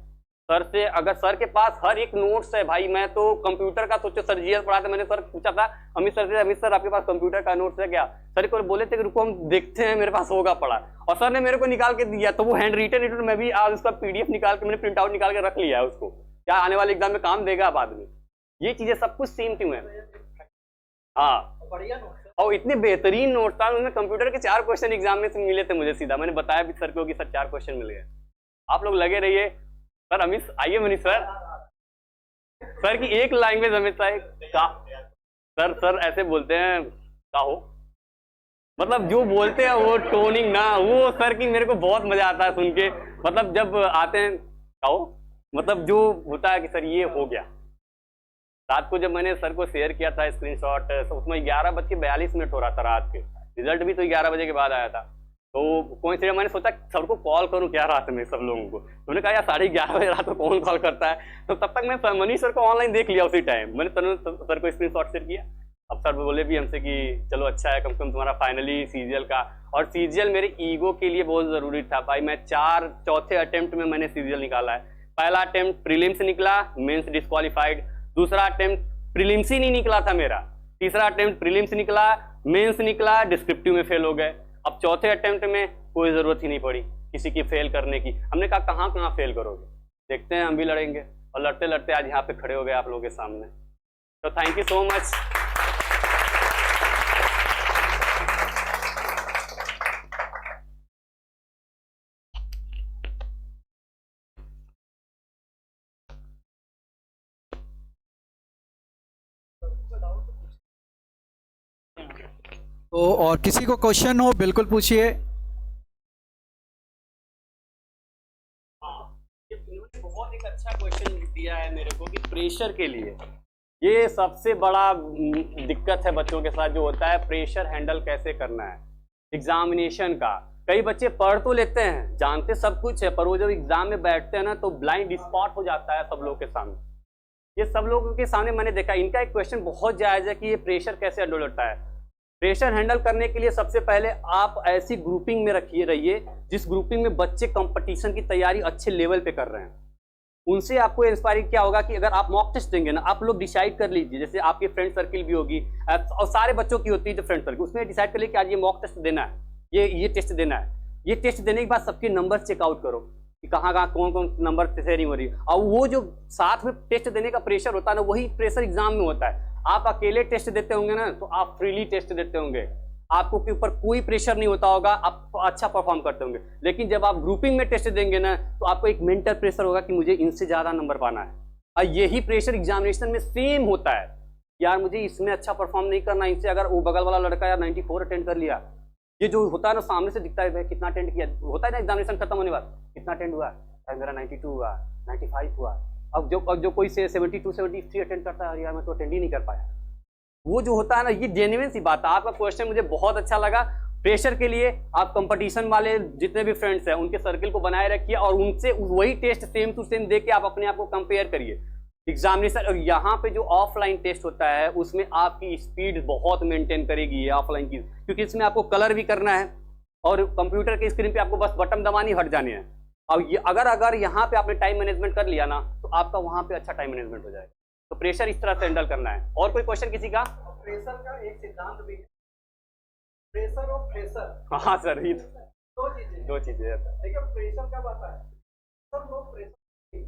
सर से। अगर सर के पास हर एक नोट्स है भाई, मैं तो कंप्यूटर का सोचो सर जीएस पढ़ा था, मैंने सर पूछा था अमित सर से, अमित सर आपके पास कंप्यूटर का नोट्स है क्या? सर को बोले थे कि रुको हम देखते हैं, मेरे पास होगा पड़ा, और सर ने मेरे को निकाल के दिया। तो वो हैंड रिटन मैं भी आज उसका पीडीएफ निकाल के, मैंने प्रिंट आउट निकाल के रख लिया है उसको, क्या आने वाले एग्जाम में काम देगा बाद में। ये चीजें सब कुछ सेम टू है। हाँ, बढ़िया नोट। और इतने बेहतरीन नोट था, उनमें कंप्यूटर के 4 क्वेश्चन एग्जाम में से मिले थे मुझे सीधा। मैंने बताया भी सर को कि सर 4 क्वेश्चन मिल गए। आप लोग लगे रहिए। सर अमित आइए, मनीष सर, सर की एक लैंग्वेज अमित सर ऐसे बोलते हैं का हो, मतलब जो बोलते हैं वो टोनिंग ना, वो सर की मेरे को बहुत मजा आता है सुन के। मतलब जब आते हैं का हो, मतलब जो होता है कि सर ये हो गया। रात को जब मैंने सर को शेयर किया था स्क्रीनशॉट, उसमें 11:42 हो रहा था रात के, रिजल्ट भी तो 11 बजे के बाद आया था। तो कोई से मैंने सोचा सर को कॉल करूं क्या रात में सब लोगों को। उन्होंने कहा यार 11:30 बजे रात को कौन कॉल करता है। तो तब तक मैं मनीष सर को ऑनलाइन देख लिया उसी टाइम, मैंने सर को स्क्रीनशॉट शेयर किया। अब सर बोले भी हमसे कि चलो अच्छा है, कम से कम तुम्हारा फाइनली सीजीएल का। और सीजीएल मेरे ईगो के लिए बहुत जरूरी था भाई। मैं चौथे अटेम्प्ट में मैंने सीजीएल निकाला है। पहला अटेम्प्ट प्रीलिम्स निकला, मेंस डिस्क्वालीफाइड। दूसरा अटेम्प्ट प्रीलिम्स ही नहीं निकला था मेरा। तीसरा अटेम्प्ट प्रीलिम्स निकला, मेंस निकला, डिस्क्रिप्टिव में फेल हो गए। अब चौथे अटेम्प्ट में कोई जरूरत ही नहीं पड़ी किसी की फेल करने की। हमने कहा कहाँ फेल करोगे, देखते हैं हम भी लड़ेंगे। और लड़ते लड़ते आज यहाँ पे खड़े हो गए आप लोगों के सामने। तो थैंक यू सो मच। तो और किसी को क्वेश्चन हो बिल्कुल पूछिए। बहुत एक अच्छा क्वेश्चन दिया है मेरे को कि प्रेशर के लिए ये सबसे बड़ा दिक्कत है बच्चों के साथ जो होता है, प्रेशर हैंडल कैसे करना है एग्जामिनेशन का। कई बच्चे पढ़ तो लेते हैं, जानते सब कुछ है, पर वो जब एग्जाम में बैठते हैं ना तो ब्लाइंड स्पॉट हो जाता है सब लोगों के सामने। ये सब लोगों के सामने मैंने देखा। इनका एक क्वेश्चन बहुत जायज है कि ये प्रेशर कैसे हैंडल होता है। प्रेशर हैंडल करने के लिए सबसे पहले आप ऐसी ग्रुपिंग में रहिए जिस ग्रुपिंग में बच्चे कंपटीशन की तैयारी अच्छे लेवल पे कर रहे हैं। उनसे आपको इंस्पायर क्या होगा कि अगर आप मॉक टेस्ट देंगे ना, आप लोग डिसाइड कर लीजिए, जैसे आपकी फ्रेंड सर्किल भी होगी और सारे बच्चों की होती है जो फ्रेंड सर्किल, उसमें डिसाइड कर लीजिए कि आज ये मॉक टेस्ट देना है, ये टेस्ट देना है। ये टेस्ट देने के बाद सबके नंबर चेकआउट करो कि कहाँ कौन कौन नंबर शेयरिंग हो रही है। और वो जो साथ में टेस्ट देने का प्रेशर होता है ना, वही प्रेशर एग्जाम में होता है। आप अकेले टेस्ट देते होंगे ना तो आप फ्रीली टेस्ट देते होंगे, आपको के ऊपर कोई प्रेशर नहीं होता होगा, आप अच्छा परफॉर्म करते होंगे। लेकिन जब आप ग्रुपिंग में टेस्ट देंगे ना तो आपको एक मेंटल प्रेशर होगा कि मुझे इनसे ज्यादा नंबर पाना है। और यही प्रेशर एग्जामिनेशन में सेम होता है, यार मुझे इसमें अच्छा परफॉर्म नहीं करना, इनसे अगर वो बगल वाला लड़का यार 94 अटेंड कर लिया, ये जो होता है ना सामने से दिखता है भाई कितना अटेंड किया, होता है ना एग्जामिनेशन खत्म होने बाद कितना अटेंड हुआ, मेरा 92 हुआ, 95 हुआ। अब जो कोई से 72 73 अटेंड करता है, यार मैं तो अटेंड ही नहीं कर पाया। वो जो होता है ना, ये जेन्युइन सी बात है। आपका क्वेश्चन मुझे बहुत अच्छा लगा। प्रेशर के लिए आप कंपटीशन वाले जितने भी फ्रेंड्स हैं उनके सर्किल को बनाए रखिए और उनसे वही टेस्ट सेम टू सेम दे के आप अपने आप को कंपेयर करिए एग्जामिनेशन। और यहाँ पे जो ऑफलाइन टेस्ट होता है उसमें आपकी स्पीड बहुत मेंटेन करेगी ये ऑफलाइन की, क्योंकि इसमें आपको कलर भी करना है और कंप्यूटर के स्क्रीन पे आपको बस बटन दबानी हट जाने हैं। और ये अगर यहाँ पे आपने टाइम मैनेजमेंट कर लिया ना तो आपका वहाँ पे अच्छा टाइम मैनेजमेंट हो जाएगा। तो प्रेशर इस तरह से हैंडल करना है। और कोई क्वेश्चन किसी का? प्रेशर का एक सिद्धांत भी है, प्रेशर और प्रेशर। हाँ सर, ये दो चीजें दो चीजें। देखिए प्रेशर कब आता है, सब लोग प्रेशर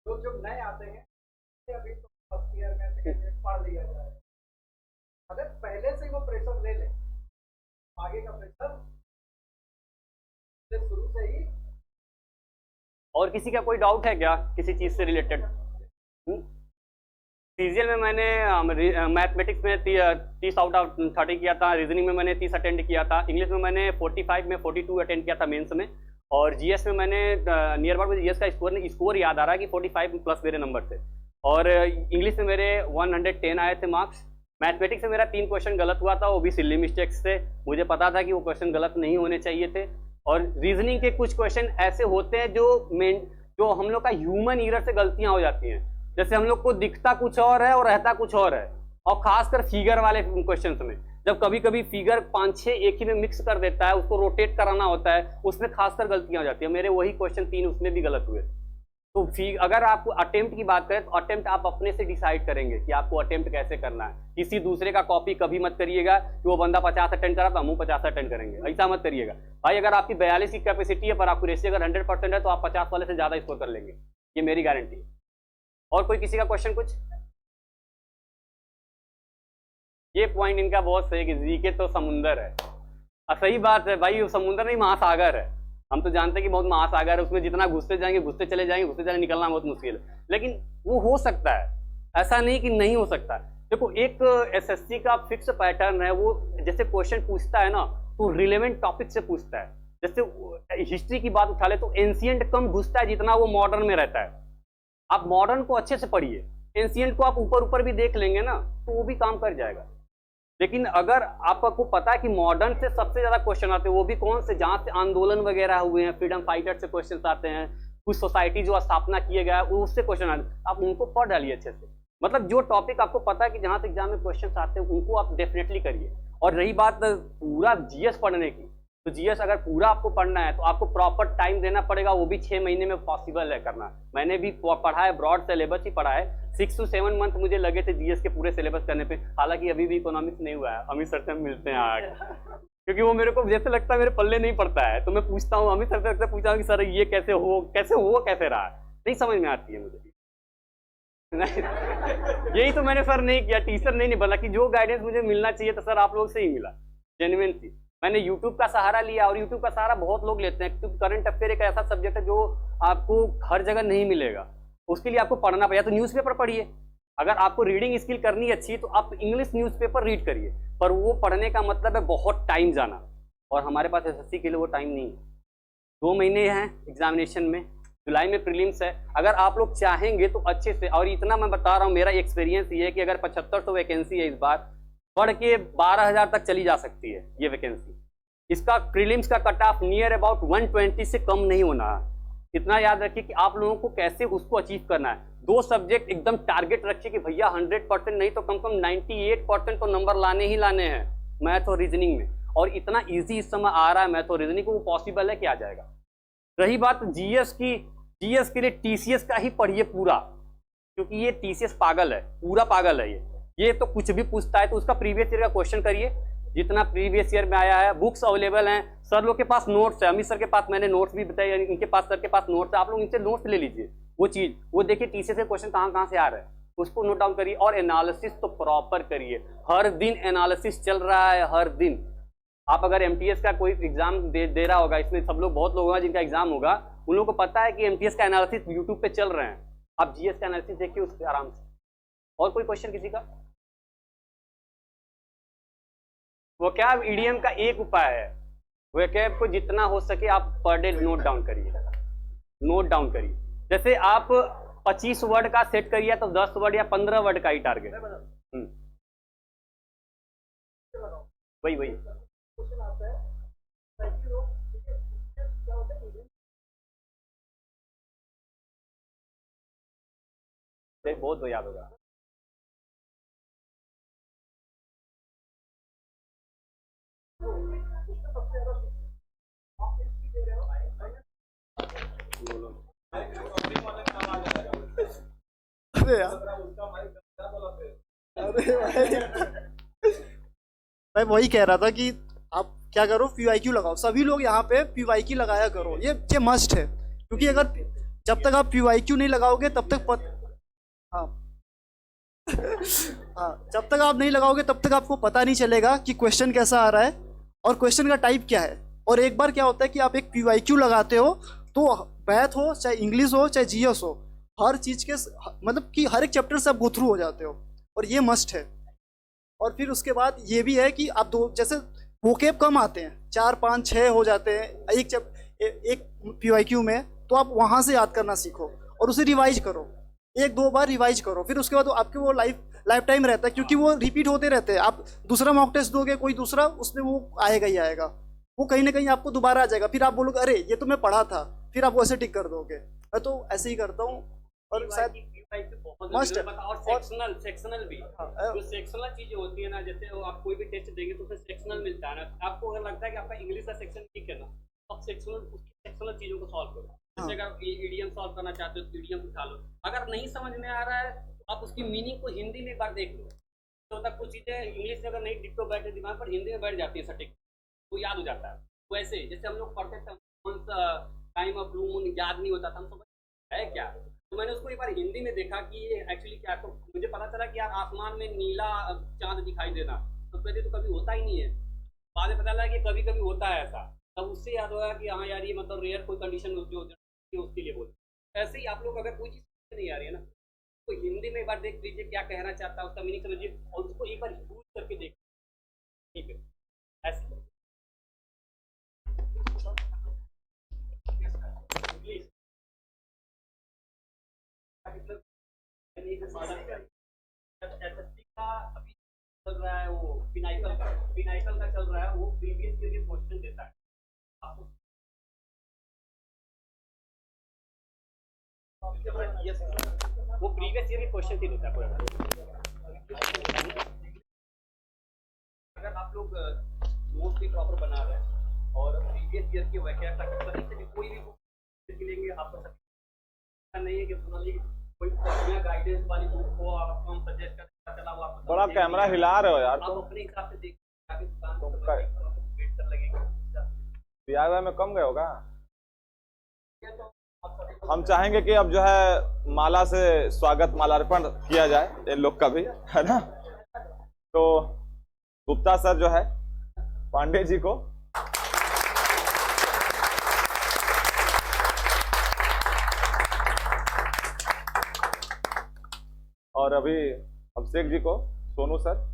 लोग जो नए आते हैं अभी तो फर्स्ट ईयर में सेकेंड ईयर पढ़ लिया जाए, अगर पहले से वो प्रेशर ले ले आगे का प्रेशर शुरू से ही। और किसी का कोई डाउट है क्या किसी चीज़ से रिलेटेड? सीजीएल में मैंने मैथमेटिक्स में 30 आउट ऑफ 30 किया था, रीजनिंग में मैंने 30 अटेंड किया था, इंग्लिश में मैंने 45 में 42 अटेंड किया था मेंस में, और जीएस में मैंने नियर अबाउट मुझे जीएस का स्कोर याद आ रहा है कि 45 प्लस मेरे नंबर थे, और इंग्लिश में मेरे 110 आए थे मार्क्स। मैथमेटिक्स में मेरा 3 क्वेश्चन गलत हुआ था, वो भी सिली मिस्टेक्स से, मुझे पता था कि वो क्वेश्चन गलत नहीं होने चाहिए थे। और रीजनिंग के कुछ क्वेश्चन ऐसे होते हैं जो हम लोग का ह्यूमन ईरर से गलतियां हो जाती हैं, जैसे हम लोग को दिखता कुछ और है और रहता कुछ और है, और खासकर फिगर वाले क्वेश्चन में जब कभी कभी फिगर 5-6 एक ही में मिक्स कर देता है, उसको रोटेट कराना होता है, उसमें खासकर गलतियां हो जाती है। मेरे वही क्वेश्चन 3 उसमें भी गलत हुए। तो अगर आप अटेम्प्ट की बात करें तो अटेम्प्ट आप अपने से डिसाइड करेंगे कि आपको अटेम्प्ट कैसे करना है। किसी दूसरे का कॉपी कभी मत करिएगा कि वो बंदा 50 अटेंड करा तो हम 50 अटेंड करेंगे, ऐसा मत करिएगा भाई। अगर आपकी 42 की कैपेसिटी है पर एक्यूरेसी अगर 100% है तो आप 50 वाले से ज़्यादा स्कोर कर लेंगे, ये मेरी गारंटी है। और कोई किसी का क्वेश्चन कुछ? ये पॉइंट इनका बहुत सही कि जीके तो समुंदर है। सही बात है भाई, समुंदर नहीं महासागर है। हम तो जानते हैं कि बहुत महासागर है, उसमें जितना घुसते जाएंगे घुसते चले जाएंगे, निकलना बहुत मुश्किल है, लेकिन वो हो सकता है, ऐसा नहीं कि नहीं हो सकता। देखो एक एसएससी का फिक्स पैटर्न है, वो जैसे क्वेश्चन पूछता है ना तो रिलेवेंट टॉपिक से पूछता है। जैसे हिस्ट्री की बात उठा ले तो एंशिएंट कम घुसता है जितना वो मॉडर्न में रहता है। आप मॉडर्न को अच्छे से पढ़िए, एंशिएंट को आप ऊपर ऊपर भी देख लेंगे ना तो वो भी काम कर जाएगा। लेकिन अगर आपको पता है कि मॉडर्न से सबसे ज्यादा क्वेश्चन आते हैं, वो भी कौन से, जहां से आंदोलन वगैरह हुए हैं, फ्रीडम फाइटर से क्वेश्चन आते हैं, कुछ सोसाइटी जो स्थापना किए गया है उससे क्वेश्चन आते हैं, आप उनको पढ़ डालिए अच्छे से। मतलब जो टॉपिक आपको पता है कि जहां से एग्जाम में क्वेश्चन आते हैं उनको आप डेफिनेटली करिए। और रही बात पूरा जीएस पढ़ने की, तो जीएस अगर पूरा आपको पढ़ना है तो आपको प्रॉपर टाइम देना पड़ेगा, वो भी 6 महीने में पॉसिबल है करना। मैंने भी पढ़ा है, ब्रॉड सिलेबस ही पढ़ा है, 6 to 7 मंथ मुझे लगे थे जीएस के पूरे सिलेबस करने पे। हालांकि अभी भी इकोनॉमिक्स नहीं हुआ है, अमित सर से मिलते हैं आज, क्योंकि वो मेरे को जैसे लगता है मेरे पल्ले नहीं पड़ता है, तो मैं पूछता हूँ अमित सर से, पूछता हूँ कि सर ये कैसे रहा, नहीं समझ में आती है मुझे। यही तो मैंने सर नहीं किया, टीचर नहीं बना कि जो गाइडेंस मुझे मिलना चाहिए था सर आप लोग से ही मिला, जेन्युइन थी। मैंने यूट्यूब का सहारा लिया, और यूट्यूब का सहारा बहुत लोग लेते हैं, क्योंकि करंट अफेयर एक ऐसा सब्जेक्ट है जो आपको हर जगह नहीं मिलेगा। उसके लिए आपको पढ़ना पड़ेगा, तो न्यूज़पेपर पढ़िए। अगर आपको रीडिंग स्किल करनी अच्छी है तो आप इंग्लिश न्यूज़पेपर रीड करिए, पर वो पढ़ने का मतलब है बहुत टाइम जाना, और हमारे पास एसएससी के लिए वो टाइम नहीं है। 2 महीने हैं एग्जामिनेशन में, जुलाई में प्रीलिम्स है। अगर आप लोग चाहेंगे तो अच्छे से, और इतना मैं बता रहा हूँ मेरा एक्सपीरियंस ये है कि अगर 7500 वैकेंसी है इस बार, बढ़ के 12,000 तक चली जा सकती है ये वैकेंसी। इसका प्रीलिम्स का कट ऑफ नियर अबाउट 120 से कम नहीं होना है। इतना याद रखिए कि आप लोगों को कैसे उसको अचीव करना है। 2 सब्जेक्ट एकदम टारगेट रखिए कि भैया 100% नहीं तो कम से कम 98% तो नंबर लाने ही लाने हैं मैथ और रीजनिंग में, और इतना ईजी इस समय आ रहा है मैथ और रीजनिंग को, वो पॉसिबल है कि आ जाएगा। रही बात जीएस की, जीएस के लिए टीसीएस का ही पढ़िए पूरा, क्योंकि ये टीसीएस पागल है, पूरा पागल है ये तो कुछ भी पूछता है, तो उसका प्रीवियस ईयर का क्वेश्चन करिए जितना प्रीवियस ईयर में आया है। बुक्स अवेलेबल हैं, सर लोग के पास नोट्स है, अमित सर के पास मैंने नोट्स भी बताया, इनके पास सर के पास नोट्स है, आप लोग इनसे नोट्स ले लीजिए। वो चीज़ वो देखिए टीसीएस के क्वेश्चन कहाँ से आ रहा है, उसको नोट डाउन करिए, और एनालिसिस तो प्रॉपर करिए। हर दिन एनालिसिस चल रहा है, हर दिन। आप अगर एमटीएस का कोई एग्जाम दे रहा होगा, इसमें सब लोग, बहुत लोग होगा जिनका एग्जाम होगा, उन लोगों को पता है कि एमटीएस का एनालिसिस यूट्यूब पे चल रहे हैं। आप जीएस का एनालिसिस देखिए उस पर आराम से। और कोई क्वेश्चन किसी का? वो क्या ईडीएम का एक उपाय है, वो क्या आपको जितना हो सके आप पर डे नोट डाउन करिए, नोट डाउन करिए। जैसे आप 25 वर्ड का सेट करिए तो 10 वर्ड या 15 वर्ड का ही टारगेट। वही क्वेश्चन आता है ताकि लोग क्या होता है बहुत याद होगा। अरे यार, अरे मैं वही कह रहा था कि आप क्या करो, पीवाईक्यू लगाओ। सभी लोग यहाँ पे पीवाईक्यू लगाया करो, ये मस्ट है। क्योंकि अगर जब तक आप PYQ नहीं लगाओगे तब तक हाँ हाँ, जब तक आप नहीं लगाओगे तब तक आपको पता नहीं चलेगा कि क्वेश्चन कैसा आ रहा है और क्वेश्चन का टाइप क्या है। और एक बार क्या होता है कि आप एक PYQ लगाते हो तो मैथ हो चाहे इंग्लिश हो चाहे GS हो, हर चीज़ के मतलब कि हर एक चैप्टर से आप गो थ्रू हो जाते हो, और ये मस्ट है। और फिर उसके बाद ये भी है कि आप दो जैसे वोकेब कम आते हैं, 4 5 6 हो जाते हैं एक PYQ में, तो आप वहाँ से याद करना सीखो और उसे रिवाइज करो, 1-2 बार रिवाइज करो। फिर उसके बाद आपके वो लाइफ टाइम रहता है, क्योंकि वो रिपीट होते रहते हैं। आप दूसरा मॉक टेस्ट दोगे कोई दूसरा, उसमें वो आएगा ही आएगा, वो कहीं ना कहीं आपको दोबारा आ जाएगा। फिर आप बोलोगे अरे ये तो मैं पढ़ा था, फिर आप वैसे टिक कर दोगे। मैं तो ऐसे ही करता हूँ और शायद मस्ट और सेक्शनल भी जो सेक्शनल चीजें होती है ना, जैसे वो आप कोई भी टेस्ट देंगे तो उसमें सेक्शनल मिलता है ना, आपको अगर लगता है कि आपका इंग्लिश का सेक्शन ठीक है ना, अब सेक्शनल चीजों को सॉल्व करो। जैसे अगर ईडीएम सॉल्व करना चाहते हो तो ईडीएम उठा लो, अगर नहीं समझ में आ रहा है तो आप उसकी मीनिंग को हिंदी में एक बार देख लो। तो तक कुछ चीजें इंग्लिश में अगर नहीं डिट्टो बैठे दिमाग पर, हिंदी में बैठ जाती है सटीक, तो याद हो जाता है। वैसे जैसे हम लोग पढ़ते थे टाइम ऑफ ब्लू मून याद नहीं होता था, हम समझ है क्या, तो मैंने उसको एक बार हिंदी में देखा कि ये एक्चुअली क्या, तो मुझे पता चला कि यार आसमान में नीला चांद दिखाई देना तो पहले तो कभी होता ही नहीं है, बाद में पता लगा कि कभी कभी होता है ऐसा, तब उससे याद होगा कि हाँ यार ये मतलब रेयर कोई कंडीशन जो उसके लिए बोलते। ऐसे ही आप लोग अगर कोई चीज़ नहीं आ रही है ना, तो हिंदी में एक बार देख लीजिए क्या कहना चाहता है, उसका मीनिंग समझिए और उसको एक बार यूज करके देख, ठीक है ऐसे। अभी चल रहा है वो फिनाइकल का चल रहा है, वो प्रीवियस ईयर के क्वेश्चन देता है आपको। वो प्रीवियस ईयर के क्वेश्चन ही देता है। अगर आप लोग नोट्स भी प्रॉपर बना रहे हैं और प्रीवियस ईयर के वैकेंसी कोई भी लेंगे, आपको नहीं है कि कोई गाइडेंस वाली बुक को आपको हम सजेस्ट करना चला वो आपको बड़ा कैमरा हिला रहे हो यार आप तुम। अपने हिसाब से देख दिया हुआ में कम गए होगा। हम चाहेंगे कि अब जो है माला से स्वागत मालार्पण किया जाए इन लोग का भी, है ना। तो गुप्ता सर जो है पांडे जी को और अभी अभिषेक जी को सोनू सर,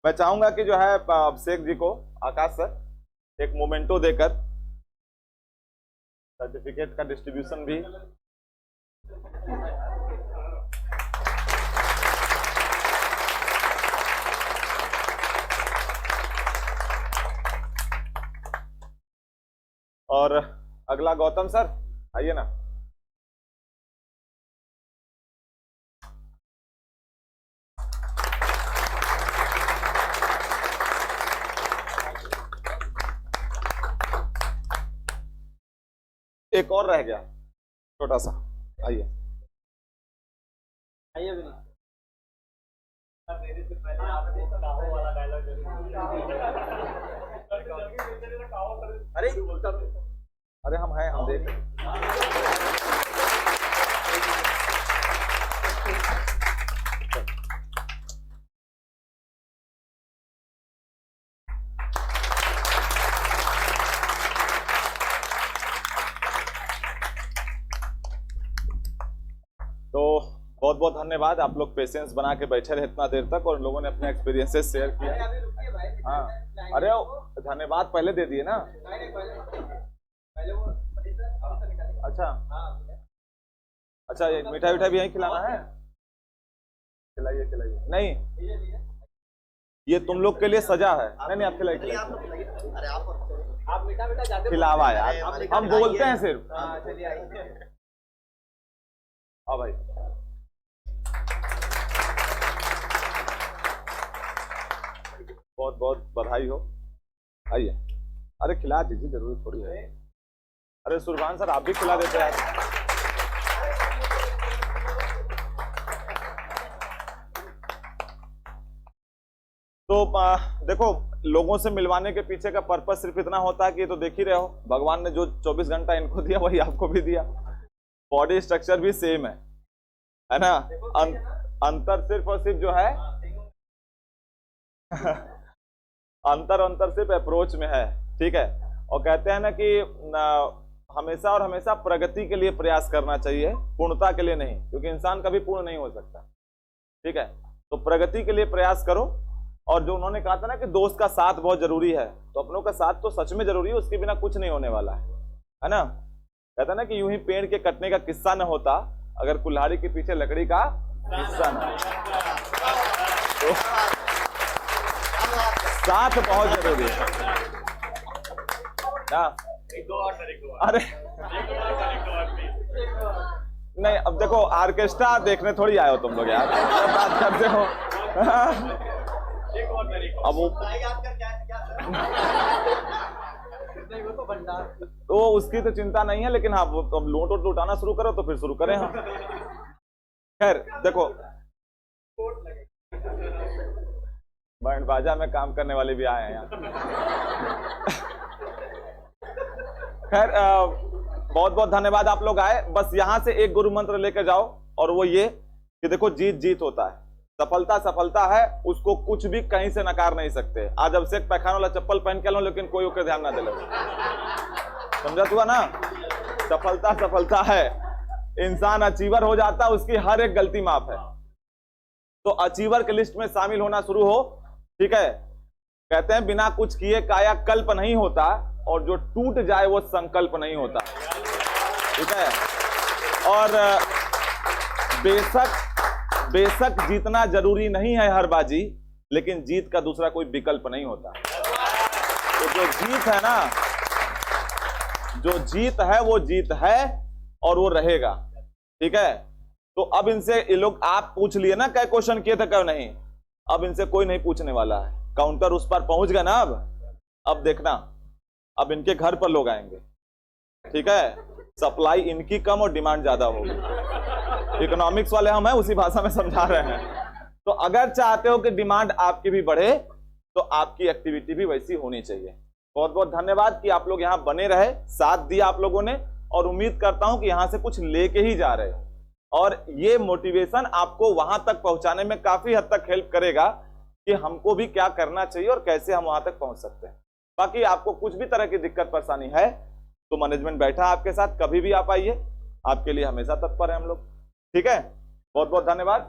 मैं चाहूंगा कि जो है अभिषेक जी को आकाश सर एक मोमेंटो देकर सर्टिफिकेट का डिस्ट्रीब्यूशन भी। और अगला गौतम सर आइए ना। एक और रह गया छोटा सा, आइए। आइए भी मेरे से पहले आपको काहो वाला डायलॉग अरे हम हैं, हम देख रहे हैं। तो बहुत बहुत धन्यवाद, आप लोग पेशेंस बना के बैठे रहे इतना देर तक और लोगों ने अपने एक्सपीरियंसेस शेयर किया। हाँ अरे धन्यवाद पहले दे दिए ना। अच्छा अच्छा, ये मिठाई विठाई भी यहीं खिलाना है, खिलाइए खिलाइए। नहीं ये तुम लोग के लिए सजा है। नहीं नहीं आप खिलाइए, आप मीठा मीठा जाते खिलावा यार, हम बोलते हैं सिर्फ। हाँ भाई बहुत बहुत बधाई हो। आइए, अरे खिला दीजिए, जरूरी थोड़ी है। अरे सुरभान सर आप भी खिला देते यार। तो देखो, लोगों से मिलवाने के पीछे का पर्पस सिर्फ इतना होता है कि ये तो देख ही रहे हो, भगवान ने जो 24 घंटा इनको दिया वही आपको भी दिया। बॉडी स्ट्रक्चर भी सेम है ना? अंतर सिर्फ और सिर्फ जो है अंतर सिर्फ अप्रोच में है, ठीक है। और कहते हैं ना कि हमेशा और हमेशा प्रगति के लिए प्रयास करना चाहिए, पूर्णता के लिए नहीं, क्योंकि इंसान कभी पूर्ण नहीं हो सकता, ठीक है। तो प्रगति के लिए प्रयास करो। और जो उन्होंने कहा था ना कि दोस्त का साथ बहुत जरूरी है, तो अपनों का साथ तो सच में जरूरी है, उसके बिना कुछ नहीं होने वाला है ना? कहता ना कि यूं ही पेड़ के कटने का किस्सा न होता अगर कुल्हाड़ी के पीछे लकड़ी का हिस्सा न तो साथ बहुत जरूरी है ना। अरे नहीं, अब देखो ऑर्केस्ट्रा देखने थोड़ी आए हो तुम लोग यार, बात करते हो। अब वो तो उसकी तो चिंता नहीं है, लेकिन हाँ अब लोट वोट लुटाना शुरू करो तो फिर शुरू करें हम। खैर देखो, बैंड बाजा में काम करने वाले भी आए हैं यहाँ। खैर बहुत बहुत धन्यवाद, आप लोग आए। बस यहाँ से एक गुरु मंत्र लेकर जाओ, और वो ये कि देखो, जीत जीत होता है, सफलता सफलता है, उसको कुछ भी कहीं से नकार नहीं सकते। आज अभिषेक पैखाना वाला चप्पल पहन के लो, लेकिन कोई ओके ध्यान ना दे लो, समझा हुआ ना? सफलता सफलता है, इंसान अचीवर हो जाता, उसकी हर एक गलती माफ है। तो अचीवर के लिस्ट में शामिल होना शुरू हो, ठीक है। कहते हैं बिना कुछ किए काया कल्प नहीं होता, और जो टूट जाए वो संकल्प नहीं होता, ठीक है। और बेशक जीतना जरूरी नहीं है हर बाजी, लेकिन जीत का दूसरा कोई विकल्प नहीं होता। तो जो जीत है ना, जो जीत है वो जीत है और वो रहेगा, ठीक है। तो अब इनसे ये लोग, आप पूछ लिए ना, क्या क्वेश्चन किए थे क्या नहीं, अब इनसे कोई नहीं पूछने वाला है। काउंटर उस पर पहुंच गया ना, अब देखना, अब इनके घर पर लोग आएंगे, ठीक है। सप्लाई इनकी कम और डिमांड ज्यादा होगी। इकोनॉमिक्स वाले हम हैं, उसी भाषा में समझा रहे हैं। तो अगर चाहते हो कि डिमांड आपकी भी बढ़े, तो आपकी एक्टिविटी भी वैसी होनी चाहिए। बहुत बहुत धन्यवाद कि आप लोग यहाँ बने रहे, साथ दिया आप लोगों ने, और उम्मीद करता हूं कि यहाँ से कुछ लेके ही जा रहे, और ये मोटिवेशन आपको वहां तक पहुंचाने में काफी हद तक हेल्प करेगा कि हमको भी क्या करना चाहिए और कैसे हम वहां तक पहुंच सकते हैं। बाकी आपको कुछ भी तरह की दिक्कत परेशानी है तो मैनेजमेंट बैठा आपके साथ, कभी भी आप आइए, आपके लिए हमेशा तत्पर है हम लोग, ठीक है। बहुत बहुत धन्यवाद।